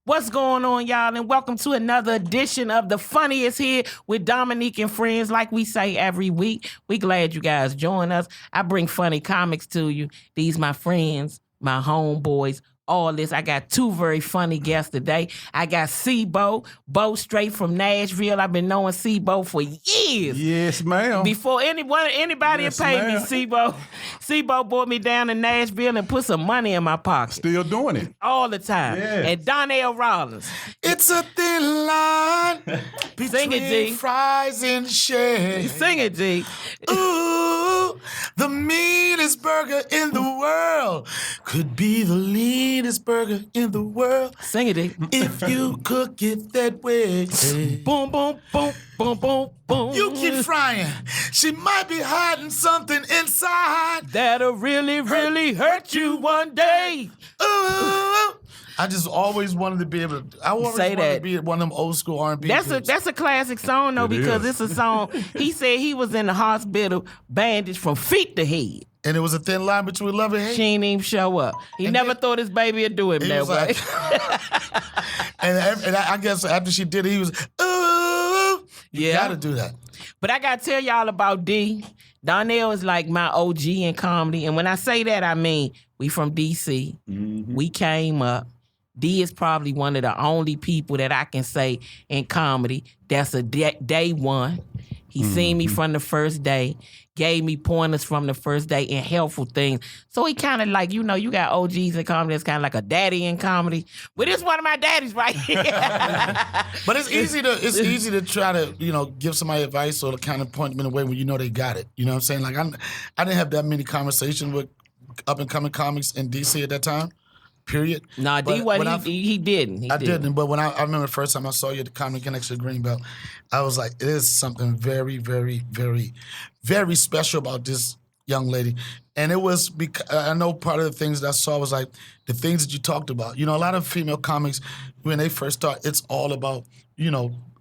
What's going on, y'all? And welcome to another edition of The Funniest Here with Dominique and friends. Like we say every week, we glad you guys join us. I bring funny comics to you. These my friends, my homeboys, all this. I got two very funny guests today. I got C-Bo, Bo straight from Nashville. I've been knowing C-Bo for years. Yes, ma'am. Before anybody Yes, paid ma'am. me, C-Bo brought me down to Nashville and put some money in my pocket. Still doing it. All the time. Yes. And Donnell Rawlings. It's a thin line Sing it, G. between fries and shade. Sing it, G. Ooh, the meanest burger in the world could be the leanest burger in the world Sing it, G. if you cook it that way. Boom, boom, boom, boom, boom, boom. You keep frying. She might be hiding something inside. That'll really, really hurt you one day. Ooh. I just always wanted to be able to. I always Say wanted that. to be one of them old school R&B. That's a classic song though, It because is. it's a song. He said he was in the hospital, bandaged from feet to head. And it was a thin line between love and hate. She ain't even show up. He And never then- thought his baby would do him He that was way. like, and I guess after she did it, he was, ooh, you Yeah. gotta do that. But I gotta tell y'all about D. Donnell is like my OG in comedy. And when I say that, I mean we from DC. We came up. D is probably one of the only people that I can say in comedy that's a day one. He seen me from the first day, gave me pointers from the first day and helpful things. So he kind of like, you got OGs in comedy that's kind of like a daddy in comedy. But it's one of my daddies right here. But it's easy to try to, give somebody advice or to kind of point them in a way when you know they got it. You know what I'm saying? Like I didn't have that many conversations with up and coming comics in DC at that time. Period. Nah, D, he didn't. I didn't, but when I remember the first time I saw you at the Comedy Connection Greenbelt, I was like, it is something very, very, very, very special about this young lady. And it was because I know part of the things that I saw was like the things that you talked about. A lot of female comics, when they first start, it's all about,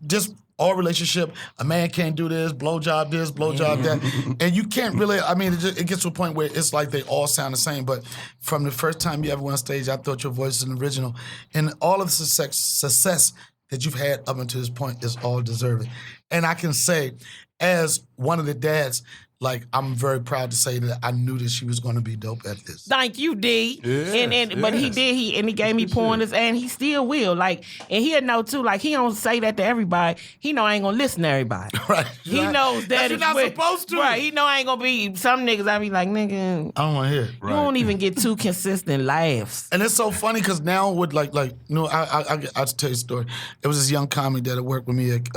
just all relationship. A man can't do this, blowjob this, blowjob that. And you can't really, it gets to a point where it's like they all sound the same. But from the first time you ever went on stage, I thought your voice was an original. And all of the success that you've had up until this point is all deserving. And I can say, as one of the dads, like, I'm very proud to say that I knew that she was going to be dope at this. Thank you, D. Yes, But he yes. did. He gave me pointers, and he still will. Like, and he'll know too. Like, he don't say that to everybody. He know I ain't gonna listen to everybody. Right. He knows that you're it's not with- supposed to. Right. He know I ain't gonna be some niggas. I be like, nigga, I don't want to hear it. you don't even get two consistent laughs. And it's so funny because now with I'll tell you a story. There was this young comic that had worked with me at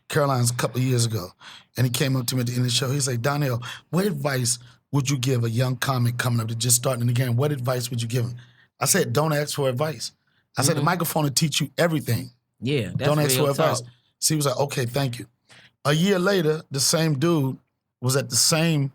Caroline's a couple of years ago. And he came up to me at the end of the show. He's like, Donnell, what advice would you give a young comic coming up to just starting in the game? What advice would you give him? I said, don't ask for advice. I said, the microphone will teach you everything. Yeah, that's Don't ask real for advice. talk. So he was like, okay, thank you. A year later, the same dude was at the same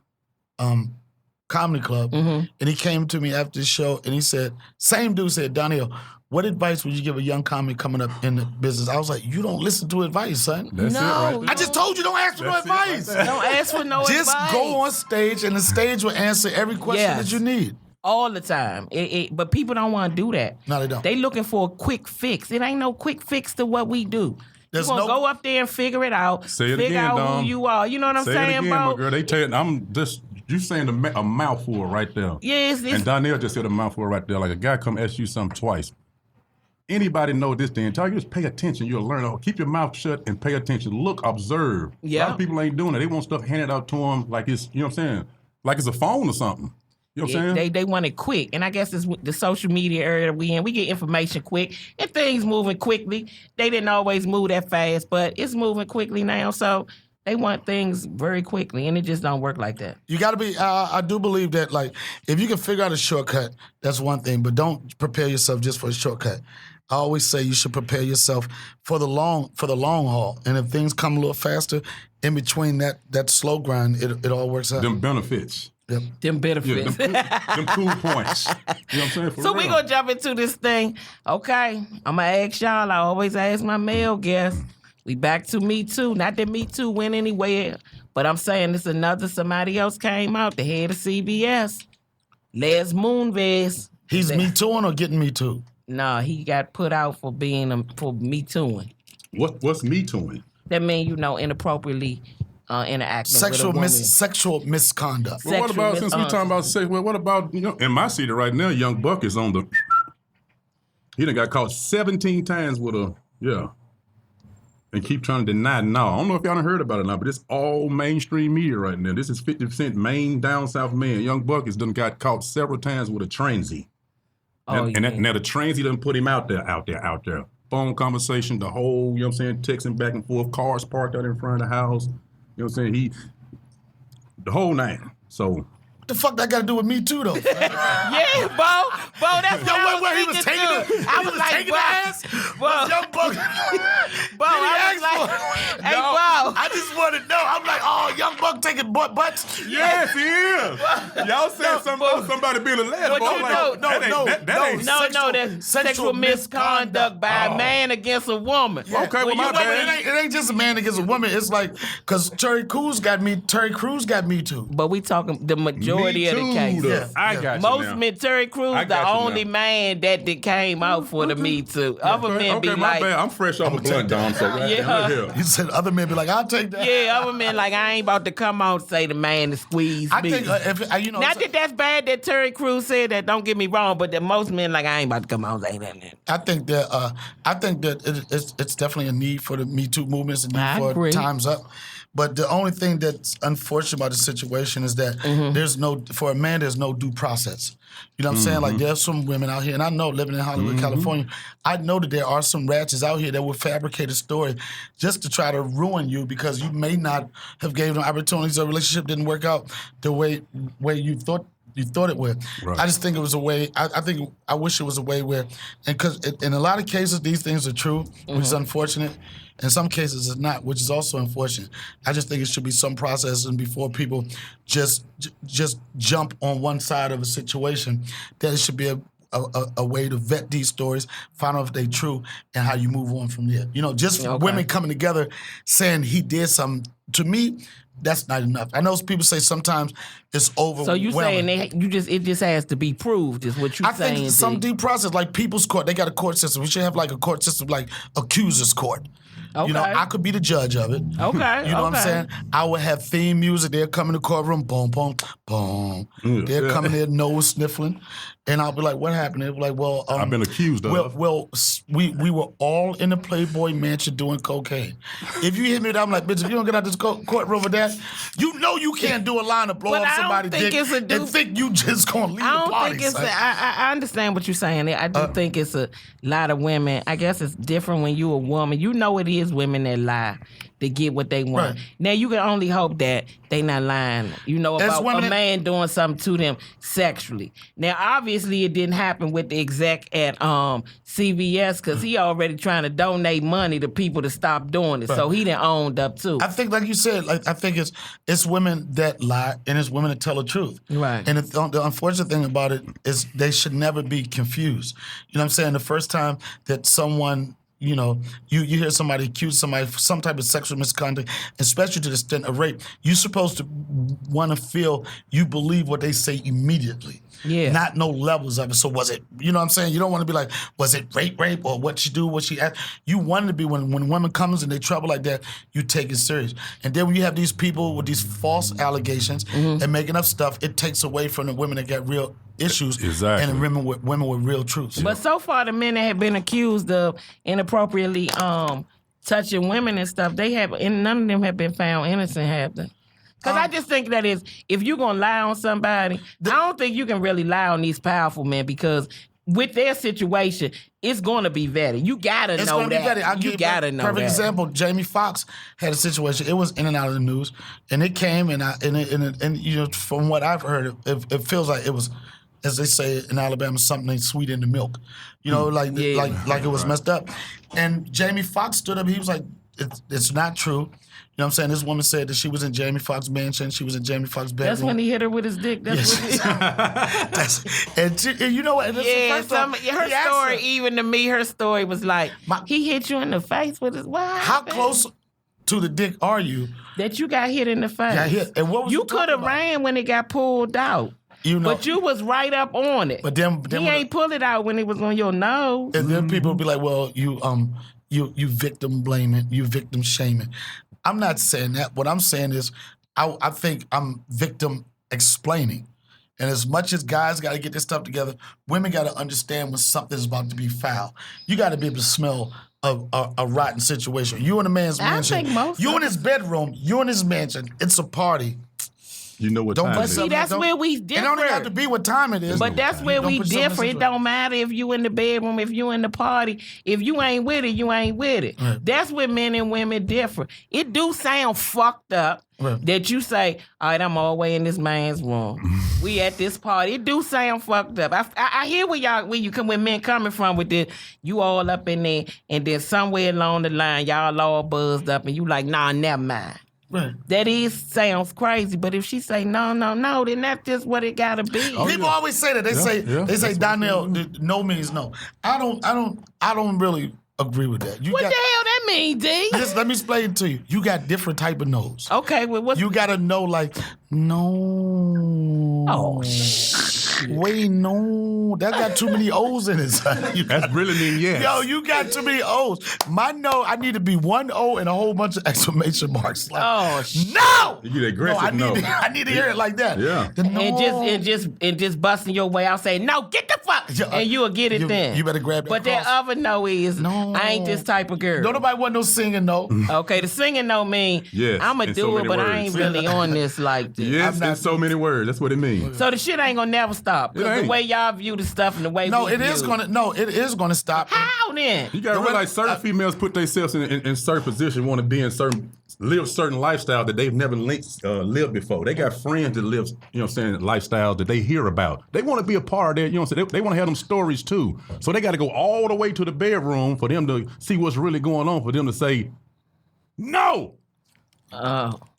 comedy club. And he came to me after the show and he said, same dude said, Donnell, what advice would you give a young comic coming up in the business? I was like, you don't listen to advice, son. That's it right No. there. I just told you don't ask for no That's it right advice. there. Don't ask for no Just advice. go on stage and the stage will answer every question Yes. that you need. all the time. But people don't want to do that. No, they don't. They looking for a quick fix. It ain't no quick fix to what we do. There's you gonna no- go up there and figure it out. Say it figure again, out Dom. who you are. You know what I'm Say saying, it again, bro? my girl. They tell you, I'm just, you saying a mouthful right there. Yes, And Donnell just said a mouthful right there. Like a guy come ask you something twice. Anybody know this thing? Tell you just pay attention. You'll learn. Oh, keep your mouth shut and pay attention. Look, observe. A Yeah. lot of people ain't doing it. They want stuff handed out to them like it's, you know what I'm saying? Like it's a phone or something. You know what I'm saying? They want it quick. And I guess it's the social media area that we in. We get information quick and things moving quickly. They didn't always move that fast, but it's moving quickly now. So they want things very quickly, and it just don't work like that. You got to be. I do believe that, like, if you can figure out a shortcut, that's one thing. But don't prepare yourself just for a shortcut. I always say you should prepare yourself for the long haul. And if things come a little faster in between that slow grind, it all works out. Them benefits. Yep. Them Yeah, benefits. them cool points. You know what I'm saying? For So real. we gonna jump into this thing. Okay, I'm gonna ask y'all. I always ask my male guests. We back to Me Too. Not that Me Too went anywhere, but I'm saying this another somebody else came out, the head of CBS, Les Moonves. He's me tooing or getting me too? No, he got put out for being for Me Tooing. What's Me Tooing? That means inappropriately interacting with a woman. Sexual misconduct. Well, what about since we talking about sex? Well, what about in my city right now? Young Buck is on the. He done got caught 17 times with a and keep trying to deny it now. I don't know if y'all done heard about it now, but it's all mainstream media right now. This is 50% main down south man. Young Buck has done got caught several times with a transy. Now the transy done put him out there. Phone conversation, the whole, texting back and forth, cars parked out in front of the house. The whole nine. So. The fuck that got to do with Me Too though? Yeah, Bo, that's what he was taking the, I was like, taking the ass. Young Buck. Bo, I was like, hey, Bo. I just want to know. I'm like, oh, Young Buck taking butts. Yes, he is. Y'all said something about somebody being a lesbian. No, that's sexual misconduct by a man against a woman. Yeah. Okay, well, my bad. It ain't just a man against a woman. It's like, because Terry Crews got Me Too. But we talking the majority of the cases. I got you now. Terry Crews, the only man that came out for the Me Too. Other men be my like, bad. I'm fresh off a blunt, Dom. So yeah. He said other men be like, I'll take that. Yeah, other men like, I ain't about to come out and say the man to squeeze me. Think not that that's bad that Terry Crews said that. Don't get me wrong, but that most men like, I ain't about to come out and say that. I think that it's definitely a need for the Me Too movements and need for agree. Time's Up. But the only thing that's unfortunate about the situation is that for a man, there's no due process. You know what I'm saying? Like, there's some women out here, and I know, living in Hollywood, California, I know that there are some ratchets out here that will fabricate a story just to try to ruin you because you may not have gave them opportunities or relationship didn't work out the way you thought it would. Right. I just think it was a way. I wish it was a way where, and because in a lot of cases these things are true, which is unfortunate. In some cases it's not, which is also unfortunate. I just think it should be some process, and before people just jump on one side of a situation, that it should be a way to vet these stories, find out if they're true, and how you move on from there. Women coming together saying he did something. To me, that's not enough. I know people say sometimes it's overwhelming. So you saying it just has to be proved is what you're saying? I think some deep process, like people's court, they got a court system. We should have like a court system like accusers court. Okay. I could be the judge of it. Okay. You know what I'm saying? I would have theme music. They'll come in the courtroom, boom, boom, boom. They'll come in there, nose sniffling. And I'll be like, what happened? They'll be like, well, I've been accused of. Well, we were all in the Playboy Mansion doing cocaine. If you hit me, I'm like, bitch, if you don't get out this courtroom with that, you can't do a line to blow up somebody's dick and think you just gonna leave the party. I don't think I understand what you're saying. I do think it's a lot of women. I guess it's different when you a woman. You know it is women that lie to get what they want. Right. Now you can only hope that they not lying. About a man doing something to them sexually. Now obviously it didn't happen with the exec at CVS because he already trying to donate money to people to stop doing it. Right. So he done owned up too. I think, like you said, I think it's women that lie and it's women that tell the truth. Right. And the unfortunate thing about it is they should never be confused. You know what I'm saying? The first time that someone you hear somebody accuse somebody of some type of sexual misconduct, especially to the extent of rape, you're supposed to want to feel you believe what they say immediately. Yeah. Not no levels of it. So was it, you know what I'm saying? You don't want to be like, was it rape or what she do, what she asked? You want to be, when women comes and they trouble like that, you take it serious. And then when you have these people with these false allegations and making up stuff, it takes away from the women that got real issues and the women with real truths. But so far, the men that have been accused of inappropriately touching women and stuff, and none of them have been found innocent, have they? Because I just think that if you're going to lie on somebody, I don't think you can really lie on these powerful men because with their situation, it's going to be vetted. You got to know that. It's going to be vetted. You got to know that. Perfect example, Jamie Foxx had a situation. It was in and out of the news, and it came, and from what I've heard, it feels like it was, as they say in Alabama, something sweet in the milk. Like it was messed up. And Jamie Foxx stood up. He was like, it's not true. You know what I'm saying? This woman said that she was in Jamie Foxx's mansion. She was in Jamie Foxx's bedroom. That's when he hit her with his dick. That's and you know what? Her story, even to me, her story was like, he hit you in the face with his wife. How close to the dick are you? That you got hit in the face. Got hit. And what was you could have ran when it got pulled out. But you was right up on it. But then he ain't pull it out when it was on your nose. And then people be like, well, you victim blaming, you victim shaming. I'm not saying that. What I'm saying is I think I'm victim explaining. And as much as guys got to get this stuff together, women got to understand when something's about to be foul. You got to be able to smell a rotten situation. You in a man's mansion. You in his bedroom. You in his mansion. It's a party. You know what time it is. See, that's where we differ. It don't even have to be what time it is. But that's where we differ. It don't matter if you in the bedroom, if you in the party. If you ain't with it, you ain't with it. Right. That's where men and women differ. It do sound fucked up that you say, all right, I'm all the way in this man's room. We at this party. It do sound fucked up. I hear where men coming from with this. You all up in there, and then somewhere along the line, y'all all buzzed up, and you like, nah, never mind. Right. That sounds crazy, but if she say no, then that's just what it gotta be. People always say that. They say Donnell, no means no. I don't really agree with that. What the hell that mean, D? Let me explain it to you. You got different type of no's. Okay, well, what you gotta know? Like, no. Oh, wait, no. That got too many O's in it. That's really mean yes. Yo, you got too many O's. My no, I need to be one O and a whole bunch of exclamation marks. Like, no! You get aggressive I need to hear it like that. Yeah. And just busting your way out saying, no, get the fuck. And you'll get it then. You better grab that But cross. that other no is, no. I ain't this type of girl. Don't nobody want no singing no. Okay, the singing no mean, yes, I'm going to do it, but I ain't really on this like this. Yes, in so many words. That's what it means. So the shit ain't going to never stop. The way y'all view the stuff and the way it is gonna stop. How then? You gotta realize certain females put themselves in certain positions, want to be in live certain lifestyle that they've never lived before. They got friends that live, lifestyles that they hear about. They want to be a part of that, they want to have them stories too. So they got to go all the way to the bedroom for them to see what's really going on, for them to say, no.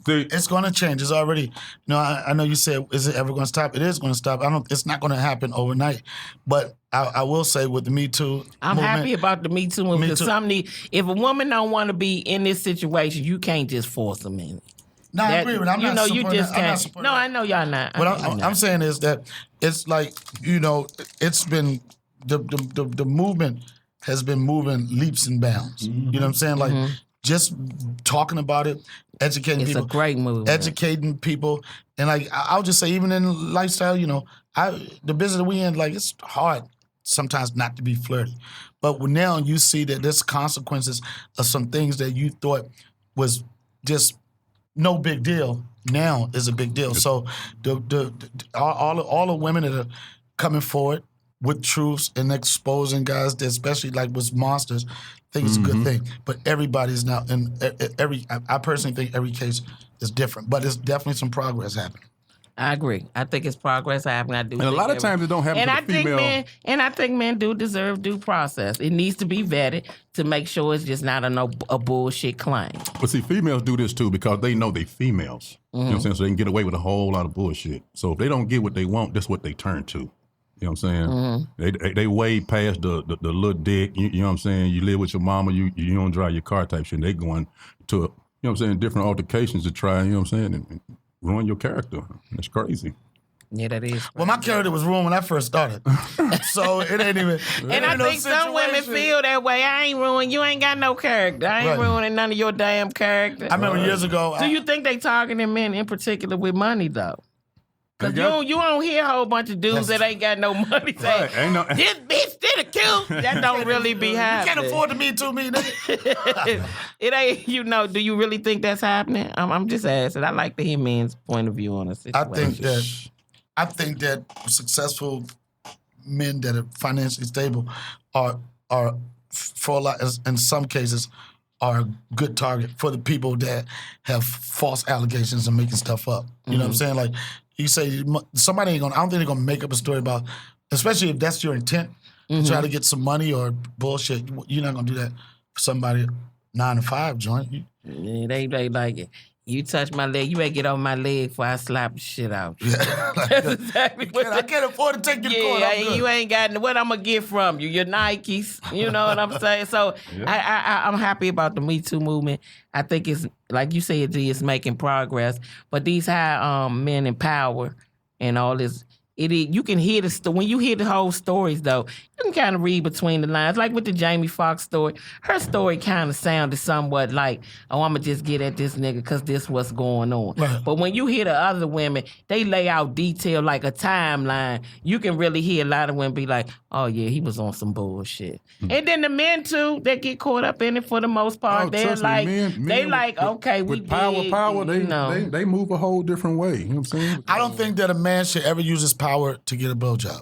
It's going to change. It's already. I know you said, is it ever going to stop? It is going to stop. It's not going to happen overnight. But I will say with the Me Too I'm movement, happy about the Me Too movement. If a woman don't want to be in this situation, you can't just force them in. No, I agree with it. I'm not supporting you just that. can't. No, I know y'all not. What I'm saying is that it's like, it's been the movement has been moving leaps and bounds. You know what I'm saying? Like just talking about it, educating people. It's a great movement. Educating people. And like I'll just say, even in lifestyle, the business that we in, like, it's hard sometimes not to be flirty. But now you see that there's consequences of some things that you thought was just no big deal now is a big deal. So all the women that are coming forward with truths and exposing guys that especially like was monsters, I think it's a good thing. But everybody's now, and I personally think every case is different. But it's definitely some progress happening. I agree. I think it's progress happening. I do. And a lot of times it don't happen to the female. I think men do deserve due process. It needs to be vetted to make sure it's just not a bullshit claim. But see, females do this too because they know they females. You know what I'm saying? So they can get away with a whole lot of bullshit. So if they don't get what they want, that's what they turn to. You know what I'm saying? They way past the little dick. You know what I'm saying? You live with your mama, you don't drive your car type shit. They going to, you know what I'm saying, different altercations to try, you know what I'm saying, and ruin your character. That's crazy. Yeah, that is. Well, my character was ruined when I first started. So it ain't even. And I think some women feel that way. I ain't ruined. You ain't got no character. I ain't ruining none of your damn character. I remember years ago. Do you think they targeting men in particular with money, though? Because you don't hear a whole bunch of dudes that ain't got no money saying, this bitch did a kill. That don't really be happening. You can't afford to Me Too me, nigga. It ain't, do you really think that's happening? I'm just asking. I like to hear men's point of view on a situation. I think that successful men that are financially stable are for a lot, in some cases, are a good target for the people that have false allegations and making stuff up. You know what I'm saying? Like, you say somebody ain't gonna, I don't think they're gonna make up a story about, especially if that's your intent, try to get some money or bullshit. You're not gonna do that for somebody 9 to 5 joint. Yeah, they like it. You touch my leg, you better get on my leg before I slap the shit out. Yeah. That's exactly what I can't afford to take you to court. You ain't got what I'm gonna get from you. Your Nikes, you know what I'm saying? So I'm happy about the Me Too movement. I think it's like you said, G, it's making progress. But these high men in power and all this You can hear when you hear the whole stories though, you can kind of read between the lines. Like with the Jamie Foxx story, her story kind of sounded somewhat like, oh, I'm gonna just get at this nigga because this what's going on. Right. But when you hear the other women, they lay out detail like a timeline. You can really hear a lot of women be like, oh yeah, he was on some bullshit. And then the men too, that get caught up in it for the most part. They're like, okay, we with power, they move a whole different way. You know what I'm saying? I don't think that a man should ever use his power to get a blowjob.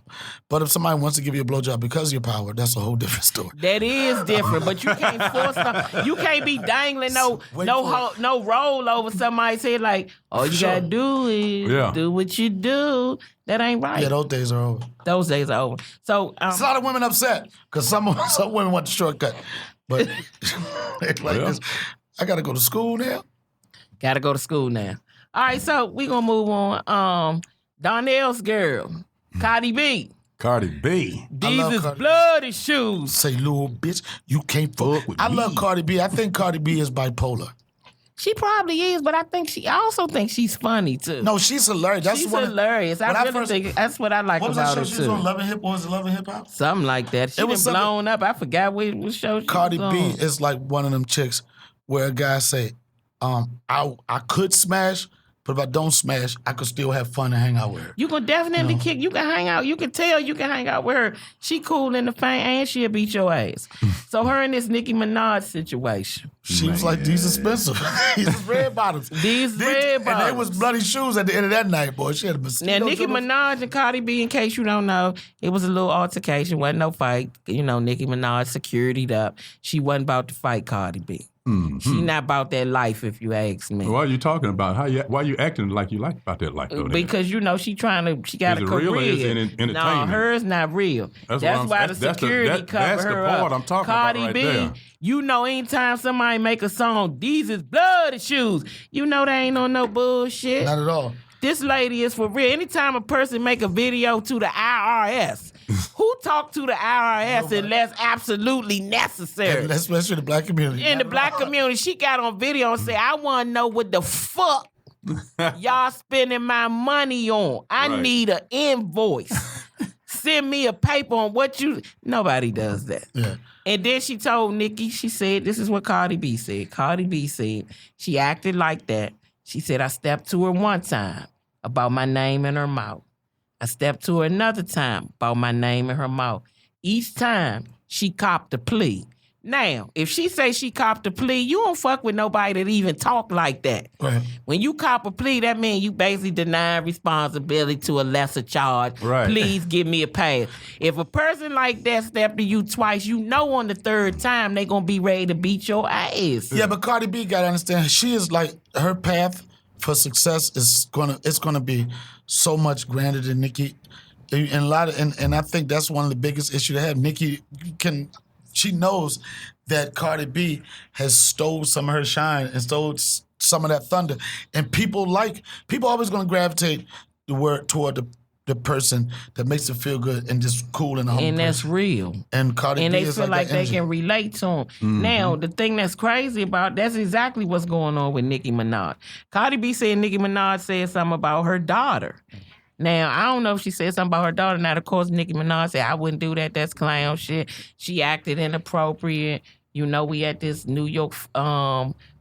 But if somebody wants to give you a blowjob because of your power, that's a whole different story. That is different, but you can't force them. You can't be dangling no roll over somebody's head like, all you gotta do is do what you do. That ain't right. Yeah, those days are over. Those days are over. So it's a lot of women upset because some women want the shortcut. But this, I gotta go to school now. Gotta go to school now. All right, so we gonna move on. Donnell's girl, Cardi B. Cardi B. These is bloody shoes. Say, little bitch, you can't fuck with me. I love Cardi B. I think Cardi B is bipolar. She probably is, but I also think she's funny too. No, she's hilarious. She's hilarious. I really think that's what I like about her too. What was that show she was on? Love and Hip? Was it Love and Hip Hop? Something like that. She was blown up. I forgot what show she Cardi was B on. is like one of them chicks where a guy say, I could smash, but if I don't smash, I could still have fun and hang out with her. You can definitely kick. You can hang out. You can tell you can hang out with her. She cool in the fame and she'll beat your ass. So her in this Nicki Minaj situation. She was like, these expensive. These red bottoms. These red bottoms. And they was bloody shoes at the end of that night, boy. She had a mosquito. Now, Nicki Minaj and Cardi B, in case you don't know, it was a little altercation. Wasn't no fight. You know, Nicki Minaj security'd up. She wasn't about to fight Cardi B. Mm-hmm. She not about that life, if you ask me. What are you talking about? Why are you acting like you like about that life, though? Because, you know, she got a career. Real or is it entertainment? No, hers not real. That's why the security cover her up. That's the part I'm talking Cardi about right B, there. you know, anytime somebody make a song, these is bloody shoes, you know they ain't on no bullshit. Not at all. This lady is for real. Anytime a person make a video to the IRS, who talk to the IRS unless absolutely necessary? And especially the black community. In the black community, she got on video and said, I want to know what the fuck y'all spending my money on. I need an invoice. Send me a paper on what you... Nobody does that. Yeah. And then she told Nicki, she said, this is what Cardi B said. Cardi B said, she acted like that. She said, I stepped to her one time about my name in her mouth. I stepped to her another time about my name in her mouth. Each time, she copped a plea. Now, if she say she copped a plea, you don't fuck with nobody that even talk like that. Right. When you cop a plea, that means you basically deny responsibility to a lesser charge. Right. Please give me a pass. If a person like that step to you twice, you know on the third time they gonna be ready to beat your ass. Yeah, but Cardi B gotta understand, she is like, her path for success is gonna be so much grander than Nicki. And I think that's one of the biggest issues to have. Nicki she knows that Cardi B has stole some of her shine and stole some of that thunder. And people always gonna gravitate toward the person that makes them feel good and just cool and humble. And that's real. And Cardi B they is feel like they can relate to him. Mm-hmm. Now, the thing that's crazy that's exactly what's going on with Nicki Minaj. Cardi B said Nicki Minaj said something about her daughter. Now, I don't know if she said something about her daughter. Now, of course, Nicki Minaj said, I wouldn't do that. That's clown shit. She acted inappropriate. You know, we at this New York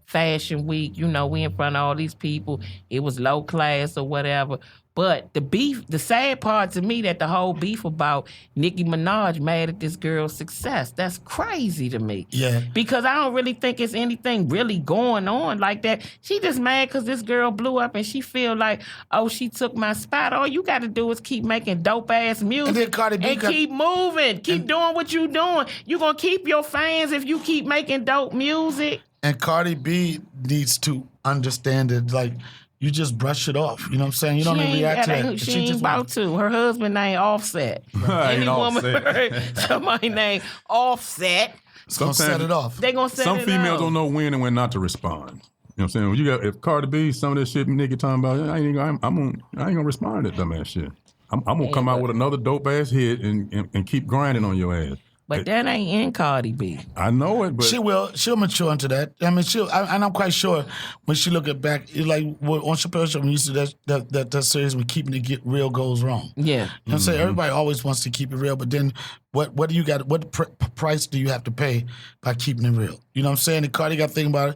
Fashion Week. You know, we in front of all these people. It was low class or whatever. But the sad part to me that the whole beef about Nicki Minaj mad at this girl's success. That's crazy to me. Yeah. Because I don't really think it's anything really going on like that. She just mad because this girl blew up and she feel like, oh, she took my spot. All you got to do is keep making dope-ass music. And then Cardi B keep moving. Keep doing what you doing. You going to keep your fans if you keep making dope music. And Cardi B needs to understand it. Like, you just brush it off. You know what I'm saying? You don't even react to that. She ain't about to. Her husband named Offset. Any woman heard somebody named Offset. It's going to set it off. They going to set it off. Some females don't know when and when not to respond. You know what I'm saying? If Cardi B, some of this shit nigga talking about, I ain't gonna respond to that dumb ass shit. I'm gonna come out with another dope ass hit and keep grinding on your ass. But that ain't in Cardi B. I know it, but She'll mature into that. I mean, and I'm quite sure when she look at back, it's like on Chappelle's show, when you used to that series when keeping it get real goes wrong. Yeah. You know what I'm saying? Everybody always wants to keep it real, but then what do you got? What price do you have to pay by keeping it real? You know what I'm saying? And Cardi got to think about it.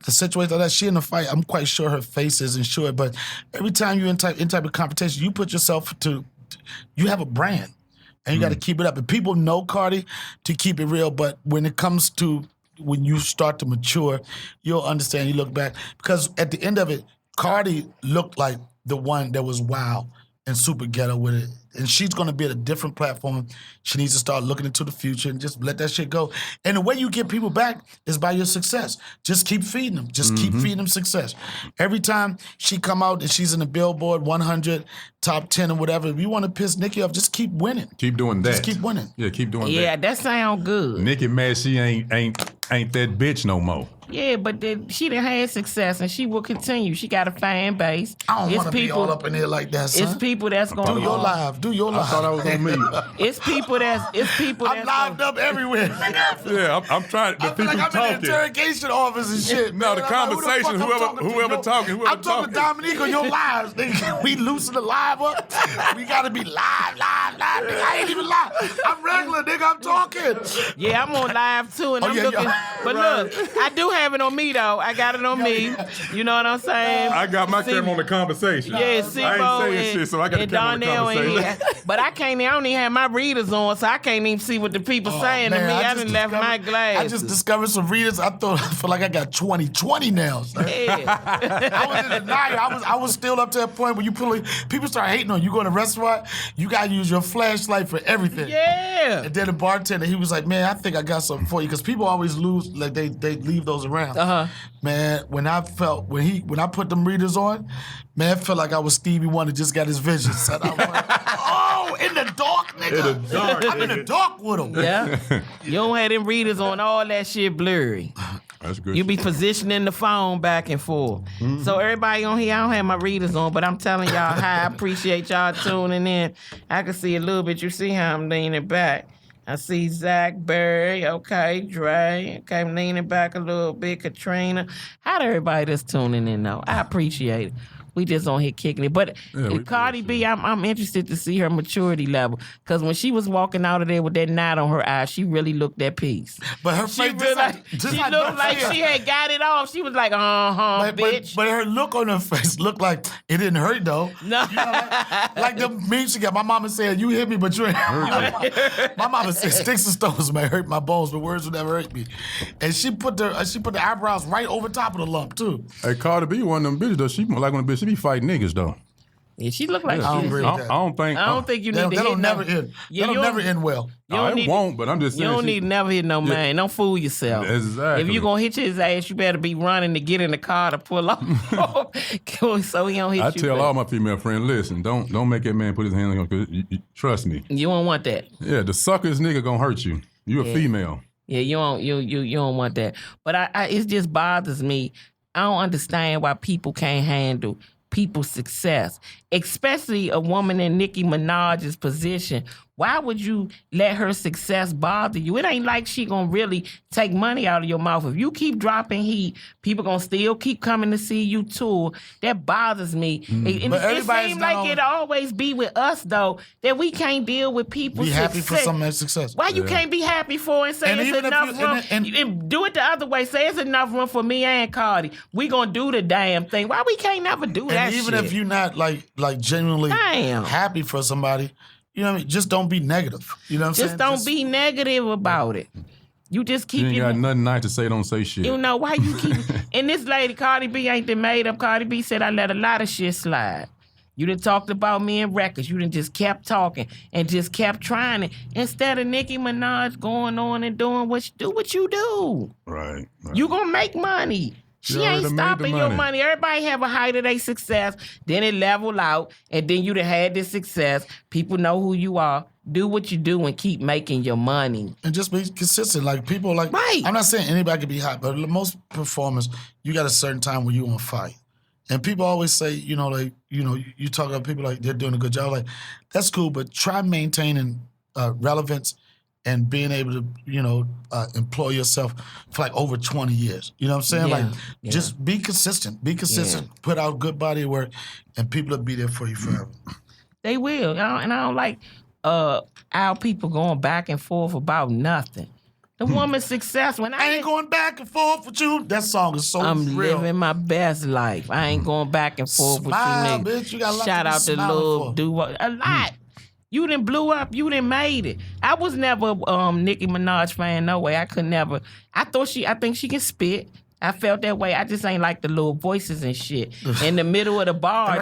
The situation like that, she in the fight, I'm quite sure her face isn't sure, but every time you're in type of competition, you put yourself you have a brand. And you got to keep it up. And people know Cardi to keep it real, but when it comes to when you start to mature, you'll understand. You look back. Because at the end of it, Cardi looked like the one that was wild and super ghetto with it. And she's going to be at a different platform. She needs to start looking into the future and just let that shit go. And the way you get people back is by your success. Just keep feeding them. Just keep feeding them success. Every time she come out and she's in the Billboard 100, top 10 or whatever, if you want to piss Nicki off, just keep winning. Keep doing that. Just keep winning. Yeah, keep doing that. Yeah, that sound good. Nicki mad she ain't that bitch no more. Yeah, but she done had success and she will continue. She got a fan base. I don't want to be all up in there like that, son. It's people that's going to do your live. Do your live. I thought I was on me. It's people that's I'm lived up everywhere. Yeah, I'm trying. The I feel people like I'm talking. in the interrogation office and shit. No, the Man, conversation, whoever talking. I'm talking to Dominique on your lives, nigga. We loosen the live up. We gotta be live, nigga. I ain't even live. I'm regular, nigga. I'm talking. Yeah, I'm on live too, and I'm looking. But look, I do have it on me though. I got it on me. You know what I'm saying? I got my camera on the conversation. Yeah, I ain't saying shit, so I got the camera on the Donnell in conversation. here. But I don't even have my readers on, so I can't even see what the people saying to me. I done left my glasses. I just discovered some readers. I feel like I got 20 now. Yeah. I was in denial. I was still up to that point where people start hating on you. You go in a restaurant, you gotta use your flashlight for everything. Yeah. And then the bartender, he was like, "Man, I think I got something for you," because people always lose, like they leave those around. Man, when I put them readers on, man, it felt like I was Stevie Wonder just got his vision. So I was like, oh, in the dark, nigga. In the dark, I'm in the dark with him. Yeah. You don't have them readers on, all that shit blurry. That's good. You be positioning the phone back and forth. So everybody on here, I don't have my readers on, but I'm telling y'all how I appreciate y'all tuning in. I can see a little bit. You see how I'm leaning back. I see Zach Berry, okay, Dre, okay, I'm leaning back a little bit, Katrina. How to everybody that's tuning in though? I appreciate it. We just on here kicking it. But Cardi B, I'm interested to see her maturity level. Because when she was walking out of there with that knot on her eye, she really looked that piece. But her She face looked like she had got it off. She was like, bitch. But her look on her face looked like it didn't hurt though. No. You know, like the meme she got. My mama said, "You hit me, but you ain't hurt." My mama said, "Sticks and stones may hurt my bones, but words will never hurt me." And she put the eyebrows right over top of the lump too. Hey, Cardi B, one of them bitches though. She more like one of them bitches. She be fighting niggas though. Yeah, she looked like I don't she agree with that. I don't think you need to hit That'll never no. end. Yeah, That'll never end well. it won't, but I'm just saying. You don't need to never hit no man. Don't fool yourself. Exactly. If you're going to hit his ass, you better be running to get in the car to pull off. So he don't hit you. I tell all my female friends, listen, don't make that man put his hand on you. Trust me. You don't want that. Yeah, the sucker's nigga gonna hurt you. You a female. Yeah, you don't want that. But it just bothers me. I don't understand why people can't handle people's success, especially a woman in Nicki Minaj's position. Why would you let her success bother you? It ain't like she gonna really take money out of your mouth. If you keep dropping heat, people gonna still keep coming to see you tour. That bothers me. It seems like it always be with us though, that we can't deal with people's Be happy success. for somebody's success. Why you can't be happy for and say And it's even if enough you- room? And do it the other way. Say it's enough room for me and Cardi. We gonna do the damn thing. Why we can't never do that And even shit? if you're not like genuinely happy for somebody, you know what I mean? Just don't be negative. You know what I'm saying? Just don't be negative about it. You just keep You ain't got nothing nice to say, don't say shit. You know why you keep and this lady Cardi B ain't the made up. Cardi B said I let a lot of shit slide. You done talked about me in records. You done just kept talking and just kept trying it. Instead of Nicki Minaj going on and doing what you do. Right. You gonna make money. She You ain't already made stopping the your money. money. Everybody have a height of their success. Then it level out. And then you done had this success. People know who you are. Do what you do and keep making your money. And just be consistent. Like people like, Right. I'm not saying anybody can be hot, but most performers, you got a certain time where you on fight. And people always say, you talk about people like they're doing a good job. Like, that's cool, but try maintaining relevance and being able to, employ yourself for like over 20 years. You know what I'm saying? Just be consistent. Be consistent. Yeah. Put out good body of work, and people will be there for you forever. They will. And I don't like our people going back and forth about nothing. The woman's success. When I ain't going back and forth with you. That song is so I'm real. living my best life. I ain't going back and forth Smile, with you, nigga. Bitch. You got a lot Shout to out to Lil Do a lot. You done blew up. You done made it. I was never Nicki Minaj fan. No way. I could never. I think she can spit. I felt that way. I just ain't like the little voices and shit. In the middle of the bar.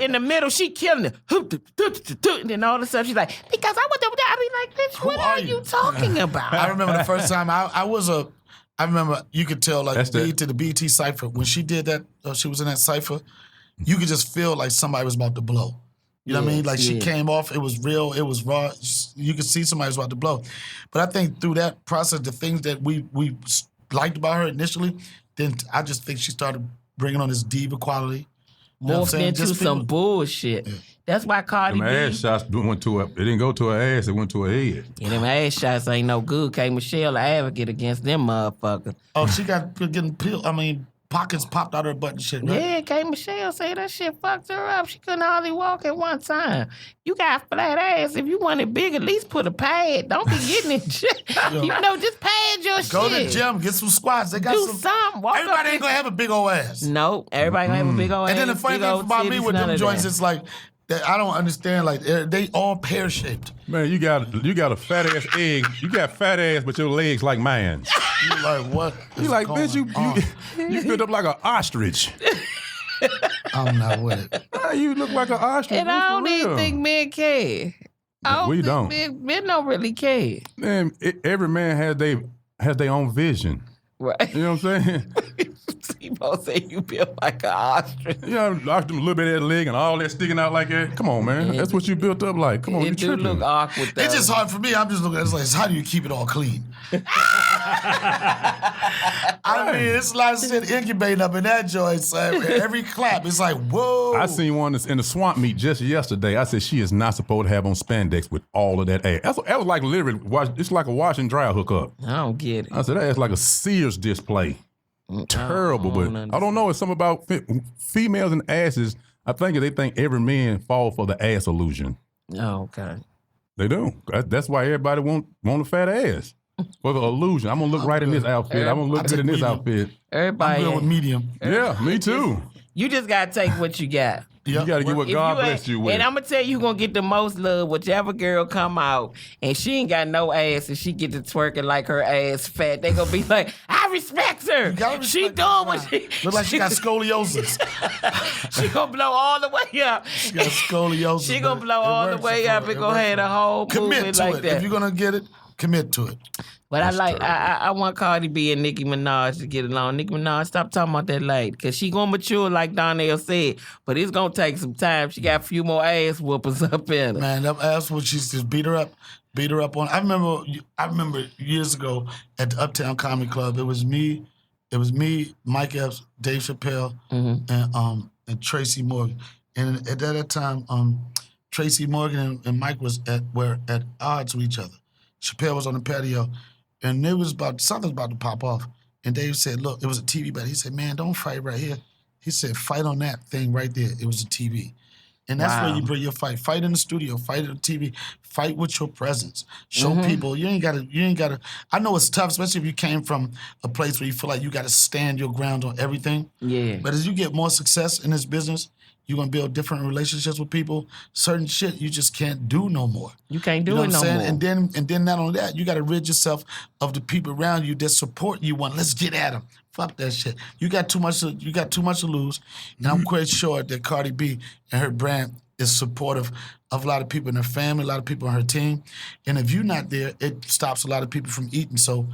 In the middle, she killing it. And then all of a sudden, she's like, because I went over there. I be like, bitch, what are you talking about? I remember the first time I remember you could tell like the BT Cypher. When she did that, she was in that Cypher, you could just feel like somebody was about to blow. You know what I mean? Like she came off, it was real, it was raw. You could see somebody was about to blow. But I think through that process, the things that we liked about her initially, then I just think she started bringing on this diva quality. Morphed into some bullshit. Yeah. That's why Cardi B. Ass shots went to it didn't go to her ass, it went to her head. Yeah, them ass shots ain't no good. K. Michelle, an advocate against them motherfuckers. Oh, she got getting pockets popped out of her butt and shit, right? Yeah, K. Michelle said that shit fucked her up. She couldn't hardly walk at one time. You got flat ass. If you want it big, at least put a pad. Don't be getting it. Just pad your shit. Go to the gym, get some squats. They got Do something. Everybody ain't gonna have a big old ass. No, everybody gonna have a big old ass. And then the funny thing about me with them joints, it's like, that I don't understand. Like they all pear shaped. Man, you got a fat ass egg. You got fat ass, but your legs like mine. You like what? You like bitch? You built up like an ostrich. I'm not with it. You look like an ostrich. And I don't even think men care. We don't. Men don't really care. Man, every man has their own vision. Right. You know what I'm saying? People say you built like an ostrich. Yeah, lost them a little bit of that leg and all that sticking out like that. Come on, man. That's what you built up like. Come on, you tripping. It do look awkward, though. It's just hard for me. I'm just looking at it like, how do you keep it all clean? I mean, it's a lot of shit incubating up in that joint. So every clap, it's like, whoa. I seen one that's in the swamp meet just yesterday. I said she is not supposed to have on spandex with all of that ass. That was like literally, it's like a wash and dry hookup. I don't get it. I said, that's like a Sears display. Terrible, but I don't know. It's something about females and asses. I think they think every man fall for the ass illusion. Oh, okay. They do. That's why everybody want a fat ass. For the illusion. I'm gonna look right in this outfit. I'm gonna look good in this outfit. Everybody. I'm good with medium. Yeah, me too. You just gotta take what you got. You gotta get what God blessed you with. And I'm gonna tell you who gonna get the most love, whichever girl come out and she ain't got no ass and she get to twerking like her ass fat. They gonna be like, I respect her. She doing what she... Look like she got scoliosis. She gonna blow all the way up. She got scoliosis. She gonna blow all the way up and gonna have the whole movement like that. If you're gonna get it, commit to it. But I want Cardi B and Nicki Minaj to get along. Nicki Minaj, stop talking about that lady. Because she going to mature like Donnell said. But it's going to take some time. She got a few more ass whoopers up in her. Man, that ass whoopers, she just beat her up on. I remember years ago at the Uptown Comedy Club, it was me, Mike Epps, Dave Chappelle, and Tracy Morgan. And at that time, Tracy Morgan and Mike were at odds with each other. Chappelle was on the patio, and something was about to pop off. And Dave said, look, it was a TV battle. He said, man, don't fight right here. He said, fight on that thing right there. It was a TV. And that's where you bring your fight. Fight in the studio, fight on the TV, fight with your presence. Show people, you ain't gotta, I know it's tough, especially if you came from a place where you feel like you gotta stand your ground on everything. Yeah. But as you get more success in this business, you're gonna build different relationships with people. Certain shit you just can't do no more. You can't do it no more. And then not only that, you gotta rid yourself of the people around you that support you. Let's get at them. Fuck that shit. You got too much to lose. And I'm quite sure that Cardi B and her brand is supportive of a lot of people in her family, a lot of people on her team. And if you're not there, it stops a lot of people from eating. So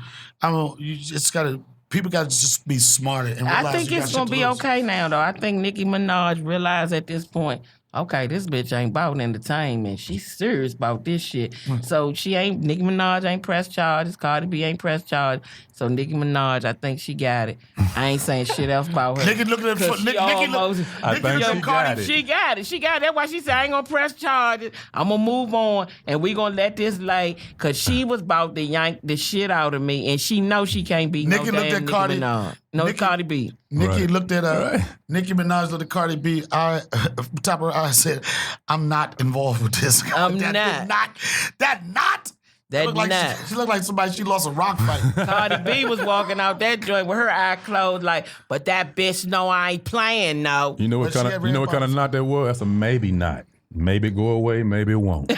people got to just be smarter and realize I think it's going to be okay now, though. I think Nicki Minaj realized at this point, okay, this bitch ain't about entertainment. She's serious about this shit. So Nicki Minaj ain't pressed charges. Cardi B ain't pressed charges. So Nicki Minaj, I think she got it. I ain't saying shit else about her. Nicki looking at I think she got it. She got it. She got it. That's why she said, I ain't gonna press charges. I'm gonna move on, and we gonna let this lay, because she was about to yank the shit out of me, and she know she can't be Nicki no looked damn at Cardi. Nicki Minaj. No, Cardi B. Nicki looked at Nicki Minaj looked at Cardi B. Top of her eye said, "I'm not involved with this. I'm not. She looked like somebody she lost a rock fight. Cardi B was walking out that joint with her eye closed, like, but that bitch know I ain't playing, no. You know what kind of knot that was? That's a maybe knot. Maybe it go away, maybe it won't.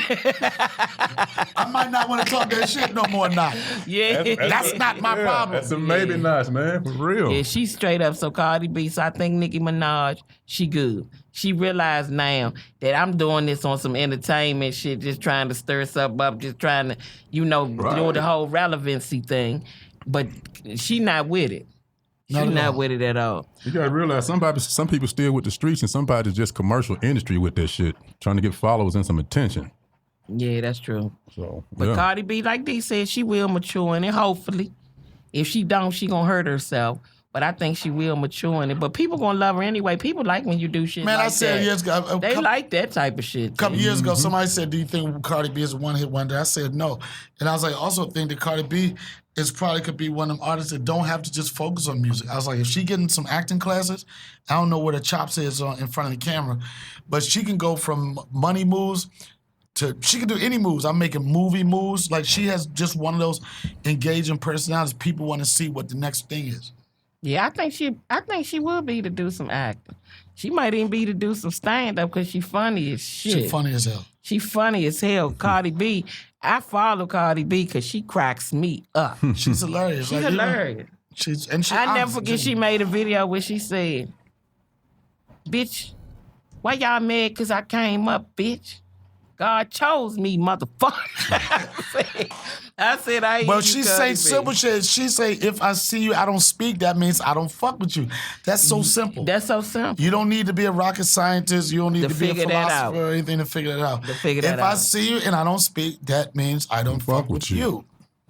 I might not want to talk that shit no more now. Yeah. That's not my problem. That's a maybe knot, man. For real. Yeah, she's straight up. So Cardi B, so I think Nicki Minaj, she good. She realized now that I'm doing this on some entertainment shit, just trying to stir something up, just trying to, do the whole relevancy thing. But she not with it. She's not with it at all. You gotta realize some people still with the streets, and somebody's just commercial industry with that shit, trying to get followers and some attention. Yeah, that's true. So, but Cardi B, like they said, she will mature in it, hopefully. If she don't, she gonna hurt herself. But I think she will mature in it. But people gonna love her anyway. People like when you do shit like that. Man, I said years ago. They like that type of shit. A couple years ago, somebody said, do you think Cardi B is a one-hit wonder? I said no. And I was like, also think that Cardi B probably could be one of them artists that don't have to just focus on music. I was like, if she getting some acting classes, I don't know where the chops is in front of the camera, but she can go from money moves she can do any moves. I'm making movie moves. Like, she has just one of those engaging personalities. People want to see what the next thing is. Yeah, I think she will be to do some acting. She might even be to do some stand-up because she funny as shit. She funny as hell. She funny as hell. Cardi B, I follow Cardi B because she cracks me up. She's hilarious. She's hilarious. I never forget she made a video where she said, bitch, why y'all mad because I came up, bitch? God chose me, motherfucker. I said, I ain't. But she say simple shit. She say, if I see you, I don't speak, that means I don't fuck with you. That's so simple. That's so simple. You don't need to be a rocket scientist. You don't need to be a philosopher or anything to figure that out. If I see you and I don't speak, that means I don't fuck with you.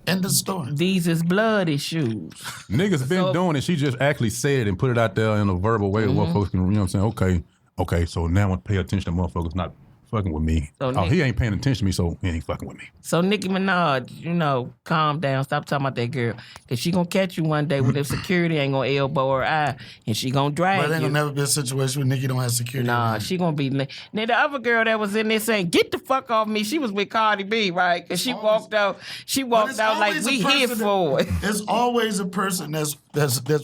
End of story. These is blood issues. Niggas been doing it. She just actually said it and put it out there in a verbal way where folks can, you know what I'm saying? Okay, so now I want to pay attention to motherfuckers not fucking with me. So he ain't paying attention to me, so he ain't fucking with me. So Nicki Minaj, calm down. Stop talking about that girl. Because she going to catch you one day when the security ain't going to elbow her eye, and she going to drag you. But there ain't going to never be a situation where Nicki don't have security. Nah, she going to be... Now, the other girl that was in there saying, get the fuck off me, she was with Cardi B, right? Because she walked out like, we here for it. There's always a person that's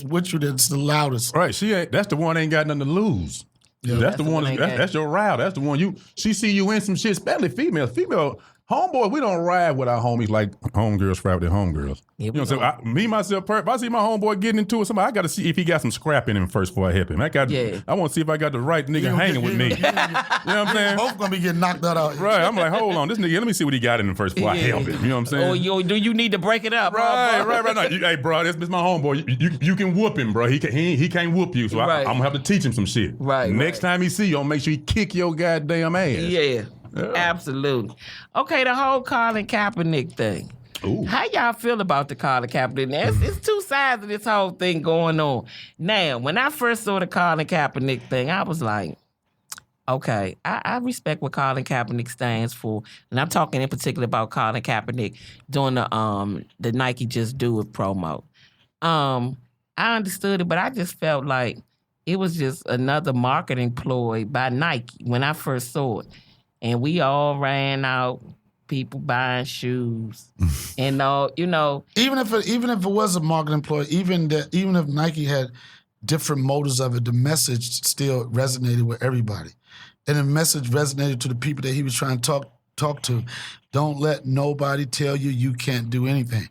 with you that's the loudest. Right, that's the one that ain't got nothing to lose. Yeah, that's the one. That's your route. That's the one she see you in some shit, especially female. Homeboys, we don't ride with our homies like homegirls ride with their homegirls. Yeah, you know what I'm saying? Me, myself, if I see my homeboy getting into it, I got to see if he got some scrap in him first before I help him. I want to see if I got the right nigga hanging with me. You know what I'm saying? Both going to be getting knocked out. Right. I'm like, hold on. This nigga, let me see what he got in him first before I help him. You know what I'm saying? Or do you need to break it up? Right. No, hey, bro, this my homeboy. You can whoop him, bro. He can't whoop you, so I'm going to have to teach him some shit. Right. Next time he see you, I'm going to make sure he kick your goddamn ass. Yeah. Absolutely. Okay, the whole Colin Kaepernick thing. Ooh. How y'all feel about the Colin Kaepernick? It's two sides of this whole thing going on. Now, when I first saw the Colin Kaepernick thing, I was like, okay, I respect what Colin Kaepernick stands for. And I'm talking in particular about Colin Kaepernick doing the Nike Just Do It promo. I understood it, but I just felt like it was just another marketing ploy by Nike when I first saw it. And we all ran out, people buying shoes, and Even if it was a marketing ploy, even if Nike had different motives of it, the message still resonated with everybody, and the message resonated to the people that he was trying to talk to. Don't let nobody tell you can't do anything,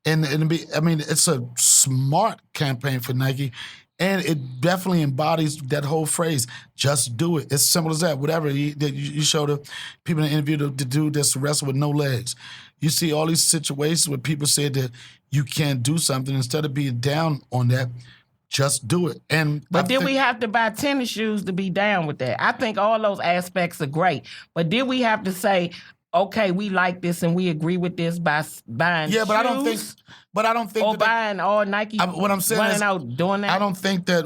and it's a smart campaign for Nike. And it definitely embodies that whole phrase, just do it. It's simple as that. Whatever you show the people in the interview, the dude that's wrestled with no legs. You see all these situations where people say that you can't do something. Instead of being down on that, just do it. But then we have to buy tennis shoes to be down with that. I think all those aspects are great. But then we have to say, okay, we like this and we agree with this by buying Yeah, but I don't think. shoes But I don't think. or that they- buying all Nike. what I'm saying running is, out doing that. I don't think that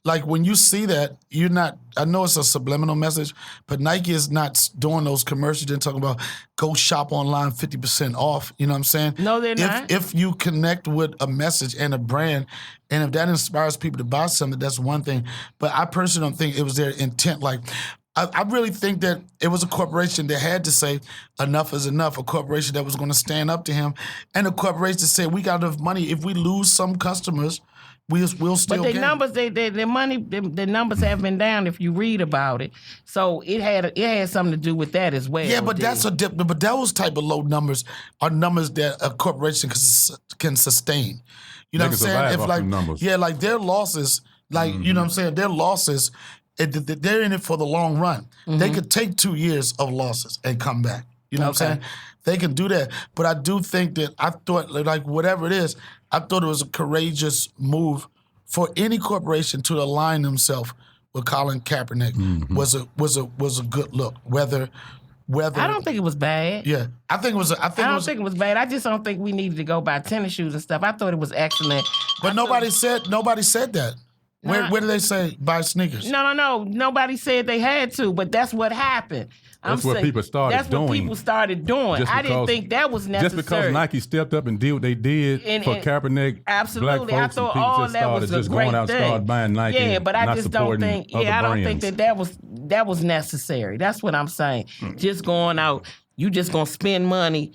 like when you see that, you're not. I know it's a subliminal message, but Nike is not doing those commercials and talking about go shop online 50% off. You know what I'm saying? No, they're not. If you connect with a message and a brand, and if that inspires people to buy something, that's one thing. But I personally don't think it was their intent. Like, I really think that it was a corporation that had to say enough is enough. A corporation that was going to stand up to him, and a corporation that said we got enough money. If we lose some customers, we'll still. But the gain. numbers, the money, the numbers have been down if you read about it. So it had something to do with that as well. Yeah, but that's a dip. But those type of low numbers are numbers that a corporation can sustain. You know They what I'm can saying? survive If off like them numbers. yeah, like their losses, like you know what I'm saying, their losses, they're in it for the long run. They could take 2 years of losses and come back. You know what I'm saying? They can do that. But I do think that I thought like whatever it is, I thought it was a courageous move for any corporation to align themselves with Colin Kaepernick was a good look. Whether I don't think it was bad. yeah, I think it was. I don't think it was bad. I just don't think we needed to go buy tennis shoes and stuff. I thought it was excellent. But nobody said that. Where did they say buy sneakers? No. Nobody said they had to, but that's what happened. That's what people started That's what doing. people started doing. Just I didn't because- think that was necessary. Just because Nike stepped up and did what they did for Kaepernick, absolutely, black I folks, thought and people all just that started was a just great going out and thing. started buying Nike. Yeah, but I not just don't supporting think. other Yeah, I don't think brands. that was necessary. That's what I'm saying. Just going out. You just gonna spend money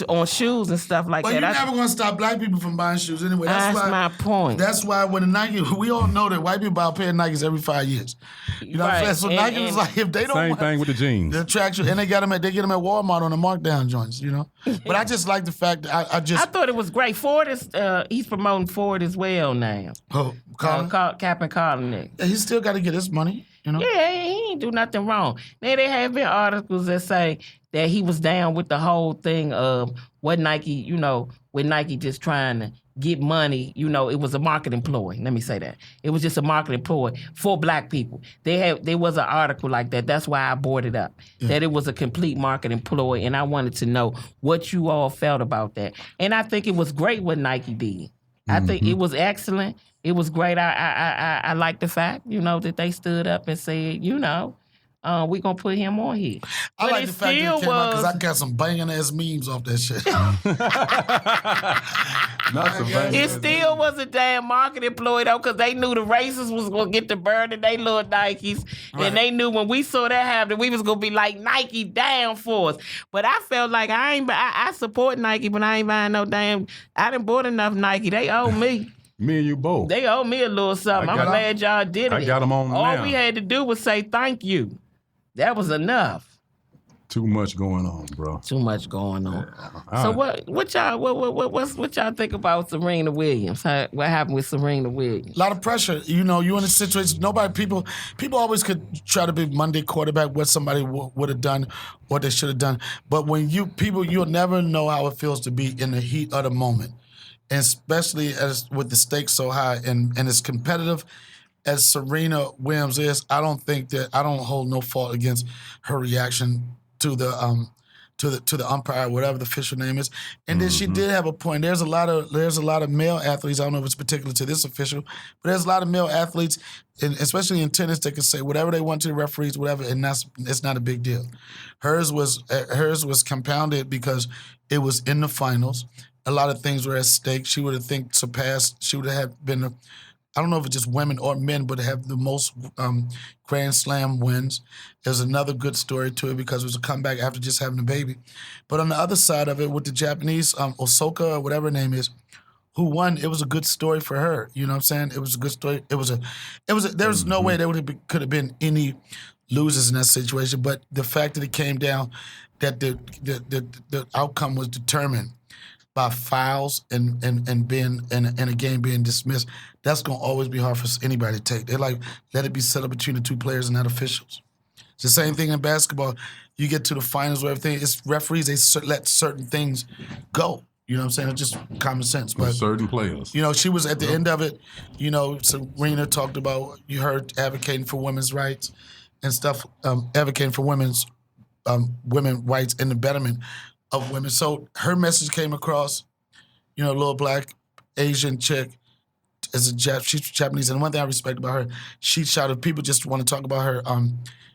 on shoes and stuff like But that. you're never gonna stop black people from buying shoes anyway. That's why, my point. That's why when the Nike, we all know that white people buy a pair of Nikes every 5 years. You know what I'm Right. saying? So And- Nike was and- like, if they don't Same want thing with the jeans. the traction, and they get them at Walmart on the markdown joints. You know, but I just like the fact that I just I thought it was great. Ford is he's promoting Ford as well now. Colin, Cap and Colin. he still got to get his money. You know. Yeah, he ain't do nothing wrong. Now, there have been articles that say that he was down with the whole thing of what Nike, with Nike just trying to get money. It was a marketing ploy. Let me say that. It was just a marketing ploy for black people. There was an article like that. That's why I brought it up, that it was a complete marketing ploy, and I wanted to know what you all felt about that. And I think it was great what Nike did. I think it was excellent. It was great. I like the fact, that they stood up and said, we're going to put him on here. I But like it the fact that still it came out because was- I got some banging ass memes off that shit. Not so bad. It still was a damn marketing ploy, though, because they knew the racists was going to get to burning they little Nikes. Right. And they knew when we saw that happen, we was going to be like, Nike down for us. But I felt like I support Nike, but I ain't buying no damn, I done bought enough Nike. They owe me. Me and you both. They owe me a little something. I I'm got 'em. glad y'all did it. I got 'em on All now. we had to do was say thank you. That was enough. Too much going on, bro. Too much going on. All So right. what y'all think about Serena Williams? What happened with Serena Williams? A lot of pressure. You in a situation, people always could try to be Monday quarterback, what somebody would have done, what they should have done. But when you'll never know how it feels to be in the heat of the moment. And especially with the stakes so high and as competitive as Serena Williams is, I don't hold no fault against her reaction to the umpire, whatever the official name is. And then she did have a point. There's a lot of male athletes. I don't know if it's particular to this official, but there's a lot of male athletes, and especially in tennis, that can say whatever they want to the referees, whatever, and it's not a big deal. Hers was compounded because it was in the finals. A lot of things were at stake. She would have surpassed. She would have been, I don't know if it's just women or men, but have the most Grand Slam wins. There's another good story to it because it was a comeback after just having a baby. But on the other side of it, with the Japanese Osaka or whatever her name is, who won, it was a good story for her. You know what I'm saying? It was a good story. There was no way there could have been any losers in that situation. But the fact that it came down that the outcome was determined by fouls and a game being dismissed, that's gonna always be hard for anybody to take. They're like, let it be settled between the two players and not officials. It's the same thing in basketball. You get to the finals where everything, it's referees, they let certain things go. You know what I'm saying? It's just common sense. With But certain players. she was at the end of it, Serena talked about, you heard advocating for women's rights and stuff, advocating for women's women rights and the betterment of women. So her message came across, you know, a little black Asian chick. She's Japanese, and one thing I respect about her, she shouted. People just want to talk about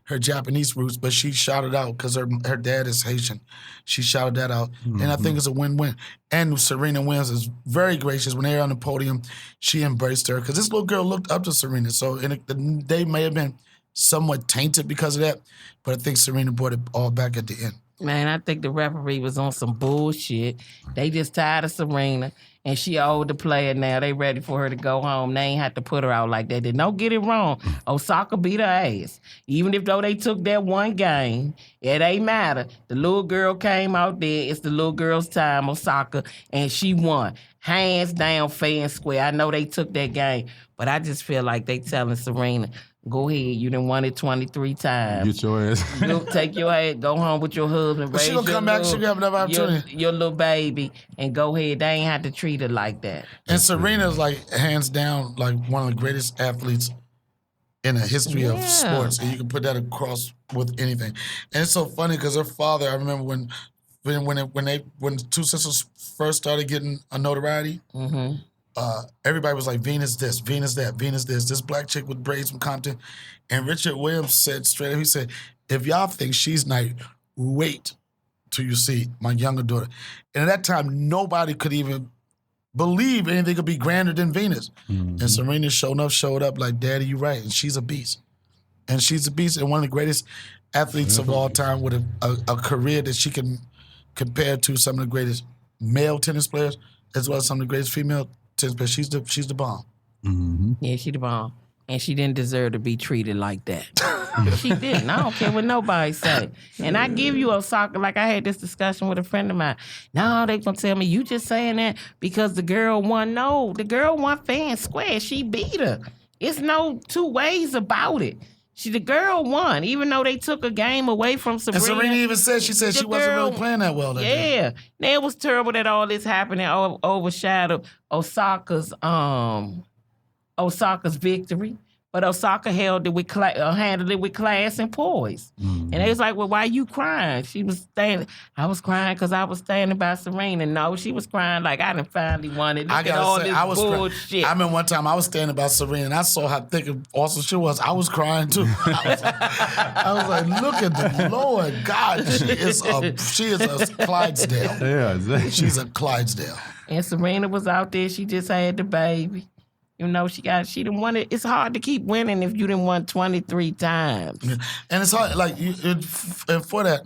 her Japanese roots, but she shouted out because her dad is Haitian. She shouted that out, and I think it's a win-win. And Serena Williams is very gracious when they were on the podium. She embraced her because this little girl looked up to Serena. So they may have been somewhat tainted because of that, but I think Serena brought it all back at the end. Man, I think the referee was on some bullshit. They just tired of Serena, and she an older player now. They ready for her to go home. They ain't have to put her out like that. Don't get it wrong. Osaka beat her ass. Even if though they took that one game, it ain't matter. The little girl came out there. It's the little girl's time, Osaka, and she won. Hands down, fair and square. I know they took that game, but I just feel like they telling Serena, go ahead, you done won it 23 times. Get your ass. You'll take your ass, go home with your husband, But raise she gonna your come back, little- she gonna have another opportunity. your little baby, and go ahead. They ain't have to treat her like that. And Serena's like hands down like one of the greatest athletes in the history of sports, and you can put that across with anything. And it's so funny because her father, I remember when the two sisters first started getting a notoriety, everybody was like, Venus this, Venus that, Venus this. This black chick with braids from Compton. And Richard Williams said straight up, he said, if y'all think she's nice, wait till you see my younger daughter. And at that time, nobody could even believe anything could be grander than Venus. And Serena showed up like, Daddy, you right. And she's a beast. And she's a beast and one of the greatest athletes of all time with a career that she can compare to some of the greatest male tennis players as well as some of the greatest female tennis players. She's the bomb. Yeah, she the bomb. And she didn't deserve to be treated like that. She didn't. I don't care what nobody say. And I give you Osaka, like I had this discussion with a friend of mine. No, they gonna tell me, you just saying that because the girl won. No, the girl won fair and square. She beat her. It's no two ways about it. The girl won, even though they took a game away from Serena. And Serena even said, she wasn't really playing that well that day. Yeah. Now, it was terrible that all this happened and overshadowed Osaka's victory. But Osaka handled it with class and poise. And they was like, well, why you crying? She was standing. I was crying because I was standing by Serena. No, she was crying like I done finally won it. Look at all this bullshit. I remember one time I was standing by Serena and I saw how thick and awesome she was. I was crying too. I was like, look at the Lord God. She is a Clydesdale. Yeah, exactly. She's a Clydesdale. And Serena was out there. She just had the baby. You know, she didn't win it. It's hard to keep winning if you didn't win 23 times. And it's hard, like, and for that,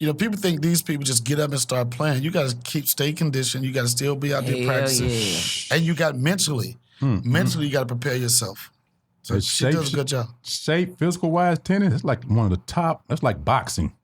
you know, people think these people just get up and start playing. You got to stay conditioned. You got to still be out there practicing. Yeah. And you got mentally you got to prepare yourself. So she does a good job. Shape, physical-wise, tennis, it's like one of the top. That's like boxing.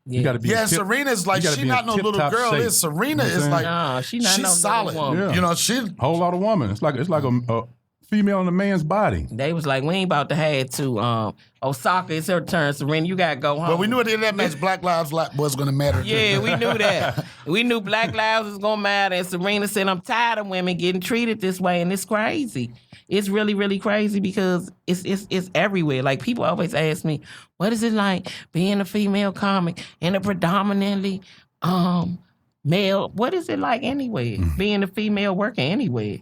Yeah. You got to be. Serena's like, she's not no little girl. Shape. Serena is like, no, she's no solid. Woman. Yeah. You know, she whole lot of woman. It's like a female in a man's body. They was like, we ain't about to have to. Osaka, it's her turn. Serena, you gotta go home. But we knew at the end of that match, Black Lives was gonna matter. Yeah, we knew that. We knew Black Lives was gonna matter. And Serena said, I'm tired of women getting treated this way, and it's crazy. It's really, really crazy because it's everywhere. Like, people always ask me, what is it like being a female comic in a predominantly male? What is it like anywhere? Being a female worker anywhere?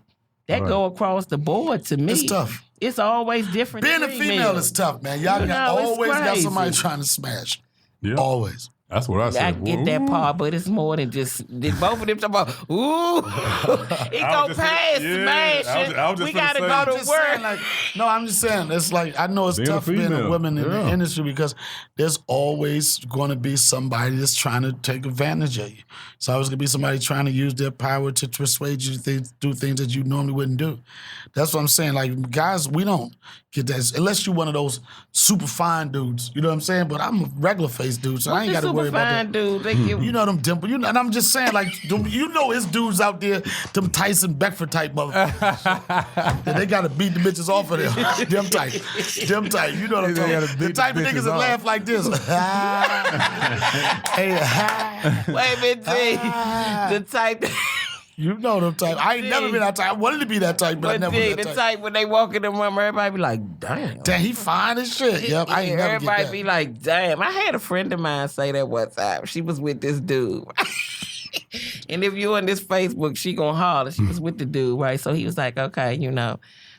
That go across the board to me. It's tough. It's always different. Being a female is tough, man. Y'all always got somebody trying to smash. Yeah. Always. That's what I said. I get that part, but it's more than just both of them talking about, ooh, it go past smashing. We gotta go to work. I'm just saying, it's like, I know it's tough being a woman in the industry because there's always going to be somebody that's trying to take advantage of you. It's always going to be somebody trying to use their power to persuade you to do things that you normally wouldn't do. That's what I'm saying. Like, guys, we don't get that unless you're one of those super fine dudes. You know what I'm saying? But I'm a regular face dude, so I ain't got to worry about that. Dude, you know them dimple. And I'm just saying, like, you know, his dudes out there, them Tyson Beckford type motherfuckers. And they got to beat the bitches off of them. Them type. You know what I'm talking about? The type of niggas that laugh like this. Wait a minute, the type. You know them type. I ain't never been that type. I wanted to be that type, but I never been that the type. when they walk in the room, everybody be like, damn. Damn, he fine as shit. Yep, I ain't never Everybody get that. be like, damn. I had a friend of mine say that one time. She was with this dude. And if you on this Facebook, she gonna holler. She was with the dude, right? So he was like, okay,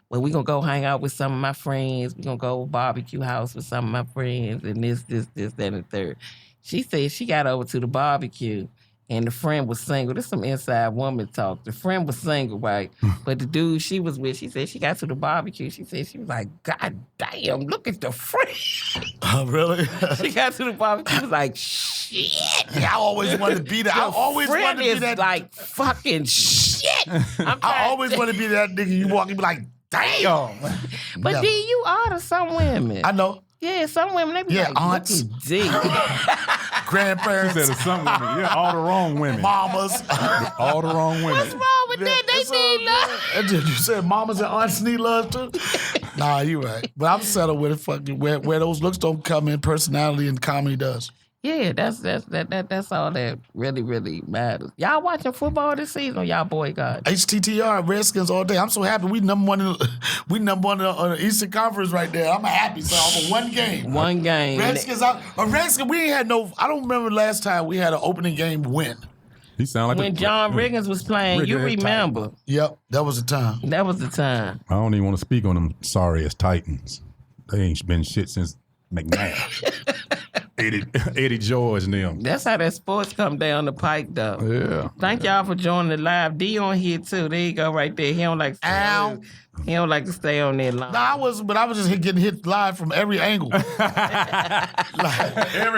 well, we gonna go hang out with some of my friends. We gonna go barbecue house with some of my friends and this, that, and the third. She said she got over to the barbecue and the friend was single. This some inside woman talk. The friend was single, right? But the dude she was with, she said she got to the barbecue. She said she was like, God damn, look at the friend. Oh, really? She got to the barbecue. She was like, shit. Yeah, I always wanted to be that. I always wanted to be that. Like fucking shit. I always want to be that nigga. You walk and be like, damn. But Yeah. D, you are to some women. I know. Yeah, some women, they be like, aunts. look at D. Grandparents. She said to some women, yeah, all the wrong women. Mamas. All the wrong women. What's wrong with that? They need love. You said mamas and aunts need love too? Nah, you right. But I'm settled with it. Fucking where those looks don't come in, personality and comedy does. Yeah, that's all that really, really matters. Y'all watching football this season or y'all boycott? HTTR, Redskins all day. I'm so happy. We number one in the Eastern Conference right there. I'm happy. So over one game. One game. Redskins, we ain't had no, I don't remember last time we had an opening game win. He sound like When John Riggins was playing, you Riggins remember. Yep, that was the time. That was the time. I don't even want to speak on them sorry as Titans. They ain't been shit since McNabb. Eddie George and them. That's how that sports come down the pike, though. Yeah. Thank y'all for joining the live. D on here, too. There you go, right there. He don't like to stay on there long. I was just getting hit live from every angle. Every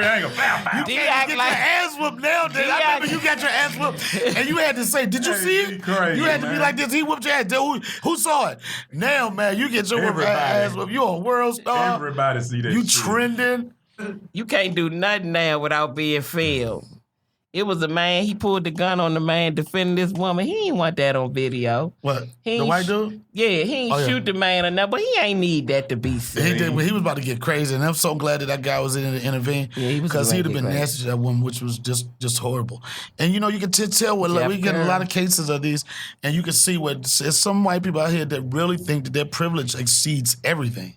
angle. Bow, bow. D You act get like... your ass whooped now, dude. I remember you got your ass whooped, and you had to say, "Did you see it?" Crazy, you had to man. be like this. He whooped your ass. Dude, who saw it? Now, man, you get your ass whooped. You a world star. Everybody see that You shit. trending. You can't do nothing now without being filmed. It was a man, he pulled the gun on the man defending this woman. He ain't want that on video. What? He The ain't white dude? Yeah, he ain't shoot the man or nothing, but he ain't need that to be He seen. did. He was about to get crazy, and I'm so glad that guy was in to intervene. Yeah, he was because he'd have gonna been get nasty to that woman, which was just horrible. And you know, you can tell what Jeff we get a Kerr. lot of cases of these, and you can see what there's some white people out here that really think that their privilege exceeds everything.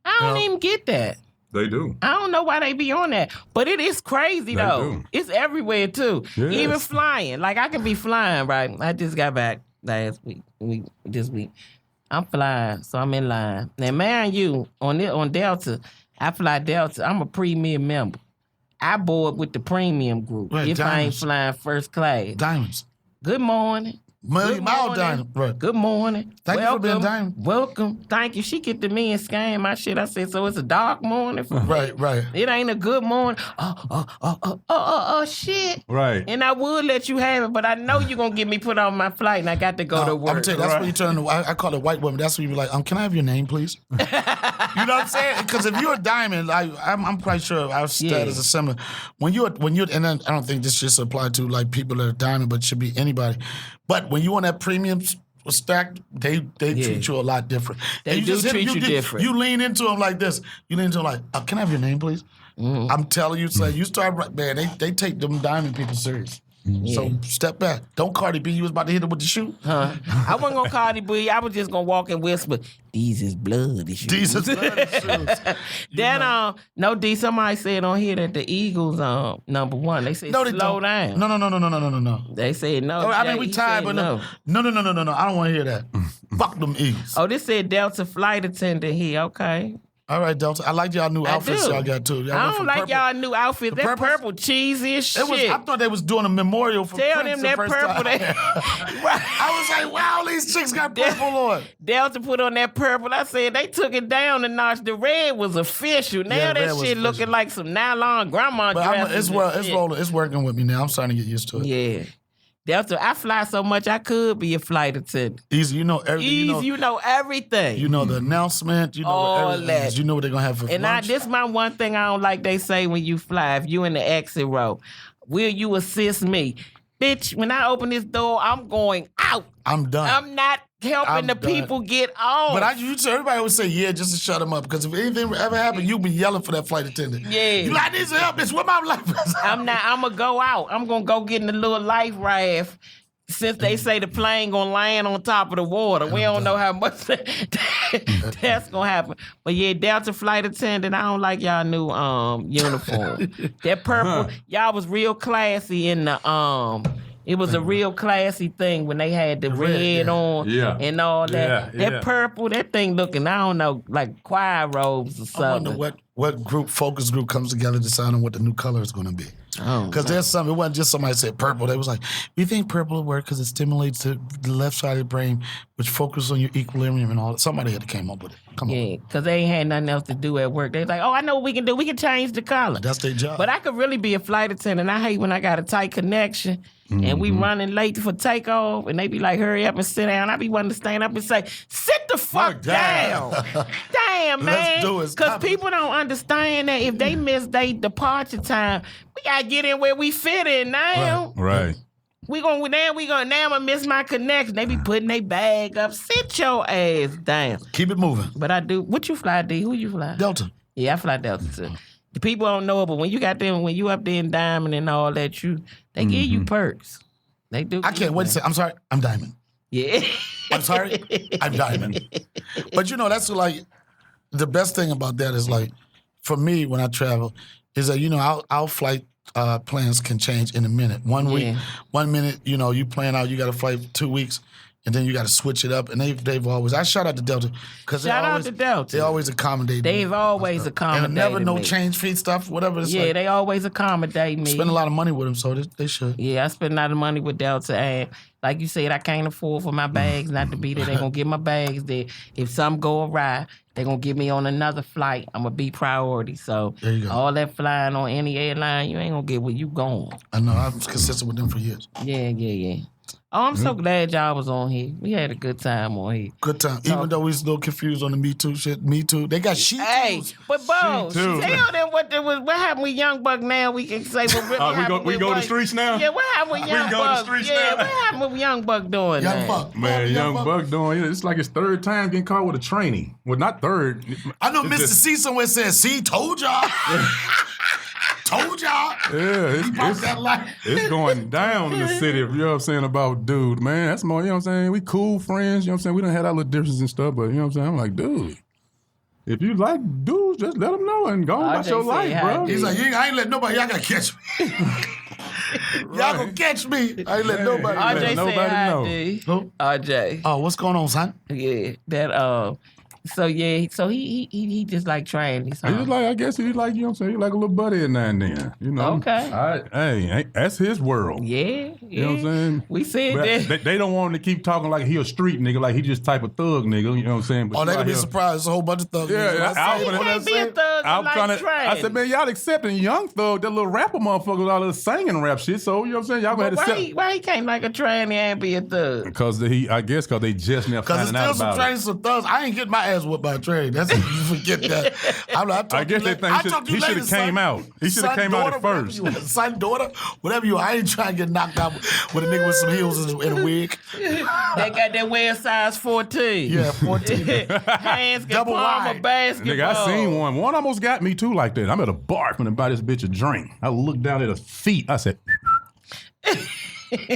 I don't even get that. They do. I don't know why they be on that. But it is crazy, They though. do. It's everywhere, too. Yes. Even flying. Like, I can be flying, right? I just got back last week. This week. I'm flying, so I'm in line. Now, man, you, on Delta, I fly Delta. I'm a premium member. I board with the premium group Right, if I ain't diamonds. flying first class. Diamonds. Good morning. Million mile diamond. Right. Good morning. Thank you for being Welcome. diamond. Welcome. Thank you. She get to me and scan my shit. I said, so it's a dark morning for me? Right. It ain't a good morning. Shit. Right. And I would let you have it, but I know you're going to get me put on my flight and I got to go to I'm work. tell you, that's when you turn to, I call it white woman. That's when you be like, can I have your name, please? You know what I'm saying? Because if you're a diamond, I'm quite sure our status is similar. When you're, and then I don't think this just apply to like people that are diamond, but it should be anybody. But when you on that premium stack, they treat you a lot different. They And do treat you different. You lean into them like this. You lean into them like, can I have your name, please? Mm-hmm. I'm telling you, son, you start, man, they take them diamond people serious. So step back. Don't Cardi B. You was about to hit her with the shoe. I wasn't going to Cardi B. I was just going to walk and whisper, these is blood issues. These is bloody shoes. Then, no, D, somebody said on here that the Eagles number one. They said No, they slow don't. down. No. They said no. I mean, we He tired, said but no. I don't want to hear that. Fuck them Eagles. Oh, this said Delta flight attendant here. Okay. All right, Delta. I like y'all new I outfits do. y'all got too. Y'all I went don't from like purple. y'all new outfits. That purple- purple cheesy as shit. I thought they was doing a memorial for Tell Prince them the that first purple. time. Right. I was like, wow, these chicks got purple on. Delta put on that purple. I said they took it down a notch. The red was official. Now Yeah, that red was shit looking official. like some nylon grandma But dresses. it's rolling. It's working with me now. I'm starting to get used to it. Yeah. Delta, I fly so much I could be a flight attendant. Easy, you know everything. You know everything. You know the announcement. You know All everything. that. You know what they're gonna have for And lunch. this my one thing I don't like they say when you fly. If you in the exit row, will you assist me? Bitch, when I open this door, I'm going out. I'm done. I'm not helping I'm the done. people get on. But everybody always say, yeah, just to shut them up. Because if anything ever happened, you've been yelling for that flight attendant. Yeah. You like, I need some help, bitch. Where my life is? I'm gonna go out. I'm gonna go get in the little life raft. since they say the plane gonna land on top of the water, we don't know how much that's gonna happen. But yeah, Delta flight attendant, I don't like y'all new uniform. That purple, y'all was real classy in the It was a real classy thing when they had the red on and all that. That purple, that thing looking, I don't know, like choir robes or something. I wonder what focus group comes together deciding what the new color is going to be. Because there's some, it wasn't just somebody said purple. They was like, we think purple will work because it stimulates the left side of the brain, which focuses on your equilibrium and all that. Somebody had to came up with it. Come on. Yeah, because they ain't had nothing else to do at work. They like, oh, I know what we can do. We can change the color. That's their job. But I could really be a flight attendant. I hate when I got a tight connection and we running late for takeoff and they be like, hurry up and sit down. I be wanting to stand up and say, sit the fuck down. Damn, man. Let's do it. Because people don't understand that if they miss their departure time, we got to get in where we fit in now. Right. Now I'm gonna miss my connection. They be putting their bag up. Sit your ass down. Keep it moving. But I do. What you fly, D? Who you fly? Delta. Yeah, I fly Delta too. The people don't know it, but when you got them, when you up there in Diamond and all that, they give you perks. They do. I can't wait to say, I'm sorry, I'm Diamond. Yeah. I'm sorry, I'm Diamond. But that's like, the best thing about that is like, for me when I travel, is that, our flight plans can change in a minute. 1 week, 1 minute, you plan out, you got a flight for 2 weeks, and then you got to switch it up. And they've always, I shout out to Delta. Shout out to Delta. They always accommodate me. They've always accommodated me. And never no change fee stuff, whatever it's like. They always accommodate me. Spend a lot of money with them, so they should. Yeah, I spend a lot of money with Delta. And like you said, I can't afford for my bags not to be there. They're going to get my bags there. If something go awry, they're going to get me on another flight. I'm going to be priority. So there you go. All that flying on any airline, you ain't going to get where you going. I know. I was consistent with them for years. Yeah. Oh, I'm so glad y'all was on here. We had a good time on here. Good time. Even though we was a little confused on the Me Too shit. Me Too. They got she Hey, but Bo, tell them what happened with Young Buck now. We can say what really happened we go to the streets now? Yeah, what happened with Young Buck? We go to the streets now? What happened with Young Buck doing Young Buck doing it. It's like his third time getting caught with a tranny. Well, not third. I know Mr. C somewhere says, see, told y'all. Told y'all. Yeah, it's going down in the city. You know what I'm saying about dude, man. That's more, you know what I'm saying? We cool friends, you know what I'm saying? We done had our little differences and stuff, but you know what I'm saying? I'm like, dude, if you like dudes, just let them know and go on about your life, bro. He's like, I ain't let nobody, y'all gotta catch me. Y'all gonna catch me. I ain't let nobody RJ know. Say hi, Who? RJ. Oh, what's going on, son? Yeah, that So he just like trannies. He just like, I guess he like, you know what I'm saying? He like a little buddy in there and then, you know. Okay. Hey, that's his world. Yeah. You know what I'm saying? We said that. They don't want him to keep talking like he a street nigga, like he just type of thug nigga, you know what I'm saying? But they gonna be surprised. There's a whole bunch of thugs. Yeah, he can't be a thug I said, man, y'all accepting Young Thug, that little rapper motherfucker with all this singing rap shit, so, you know what I'm saying? Y'all gonna have to accept. Why he can't like a tranny and be a thug? Because I guess they just now finding out about it. Because there's still some trannies, some thugs. I ain't getting my ass whooped by a tranny. That's you forget that. I guess they think he should have came out. He should have came out at first. Son, daughter, whatever you are. I ain't trying to get knocked out with a nigga with some heels and a wig. They got that wear size 14. Yeah, 14. Hands can double palm a basketball. Nigga, I seen one. One almost got me too like that. I'm at a bar finna buy this bitch a drink. I looked down at her feet. I said,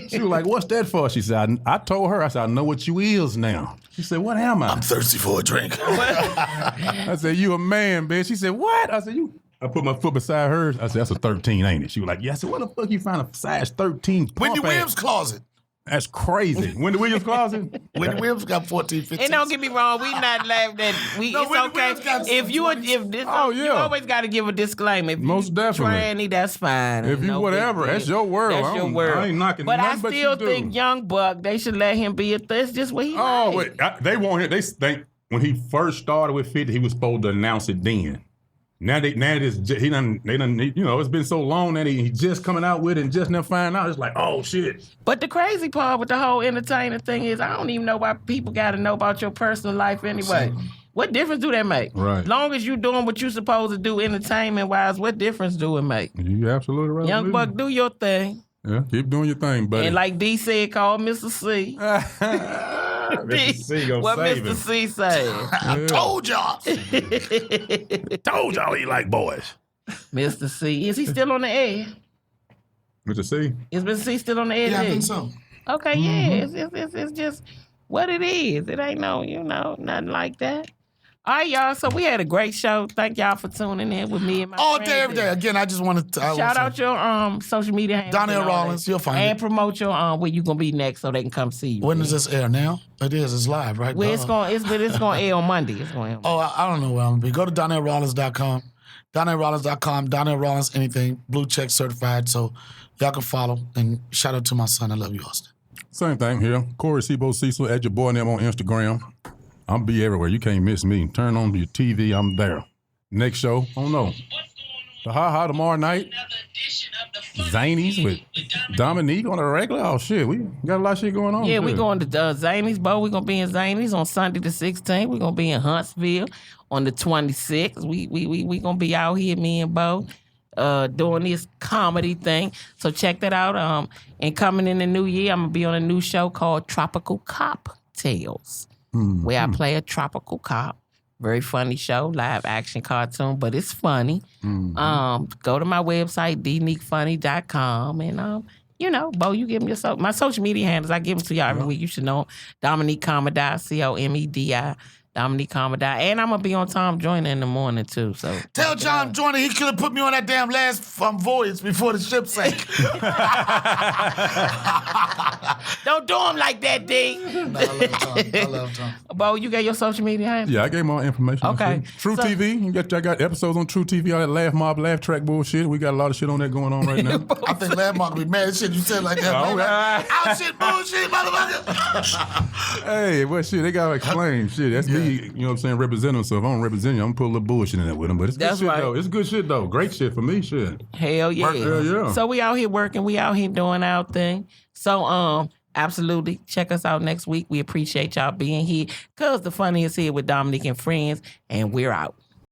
she was like, what's that for? She said, I told her, I said, I know what you is now. She said, what am I? I'm thirsty for a drink. I said, you a man, bitch. She said, what? I said, I put my foot beside hers. I said, that's a 13, ain't it? She was like, yeah. I said, what the fuck you find a size 13 pump Wendy Williams' closet. That's crazy. Wendy Williams' closet? Wendy Williams got 14, 15. And don't get me wrong, we not laughing at it's okay. You always got to give a disclaimer. If most definitely. Tranny, that's fine. If you whatever, that's your world. That's your world. I ain't knocking but nothing I still think Young Buck, they should let him be that's just what he wait. They want him. They think when he first started with 50, he was supposed to announce it then. Now they done, you know, it's been so long that he just coming out with it and just now find out. It's like, oh, shit. But the crazy part with the whole entertainer thing is I don't even know why people got to know about your personal life anyway. What difference do that make? Right. As long as you doing what you supposed to do entertainment-wise, what difference do it make? You absolutely right. Young Buck, do your thing. Yeah, keep doing your thing, buddy. And like D said, call Mr. C. Mr. C gonna what save Mr. him. C say? I told y'all. Told y'all he like boys. Mr. C. Is he still on the air? Mr. C? Is Mr. C still on the air? Yeah, I think so. Okay, yeah, it's just what it is. It ain't no, nothing like that. All right, y'all. So we had a great show. Thank y'all for tuning in with me and my All friends. day, every day. Again, I just wanted to Shout out your social media handles. Donnell Rawlings, you'll find and it. promote your where you gonna be next so they can come see you. When does this air now? It is. It's live, right? Well, it's gonna air on Monday. It's gonna air on Monday. Oh, I don't know where I'm gonna be. Go to DonnellRawlings.com. DonnellRawlings.com. Donnell Rawlings, anything. Blue check certified. So y'all can follow. And shout out to my son. I love you, Austin. Same thing here. Corey Sebo Cecil at your boy name on Instagram. I'll be everywhere. You can't miss me. Turn on your TV. I'm there. Next show. I don't know. The Ha Ha tomorrow night. Zanies with Dominique on the regular. Oh, shit. We got a lot of shit going on. Yeah, we going to Zanies, Bo. We're going to be in Zanies on Sunday the 16th. We're going to be in Huntsville on the 26th. We going to be out here, me and Bo, doing this comedy thing. So check that out. And coming in the new year, I'm going to be on a new show called Tropical Cocktails, where I play a tropical cop. Very funny show, live action cartoon, but it's funny. Go to my website, dniquefunny.com, and Bo, you give me my social media handles. I give them to y'all every week. You should know Dominique Comedy, Comedi, Dominique Comedy, and I'm gonna be on Tom Joyner in the morning too. So tell John Joyner he could have put me on that damn last voyage before the ship sank. Don't do him like that, D. No, I love Tom. Bo, you got your social media handles? Yeah, I gave more information. Okay. True TV. I got episodes on True TV, all that laugh mob, laugh track bullshit. We got a lot of shit on that going on right now. I think Laugh Mob will be mad at shit you said like that. Out shit, bullshit, motherfucker. Hey, what shit? They gotta explain shit. That's me, you know what I'm saying, representing. So if I don't represent you, I'm gonna put a little bullshit in there with them. But it's good shit though. It's good shit though. Great shit for me, shit. Hell yeah. Hell yeah. So we out here working, we out here doing our thing. So absolutely check us out next week. We appreciate y'all being here. Cause the funny is here with Dominique and friends, and we're out.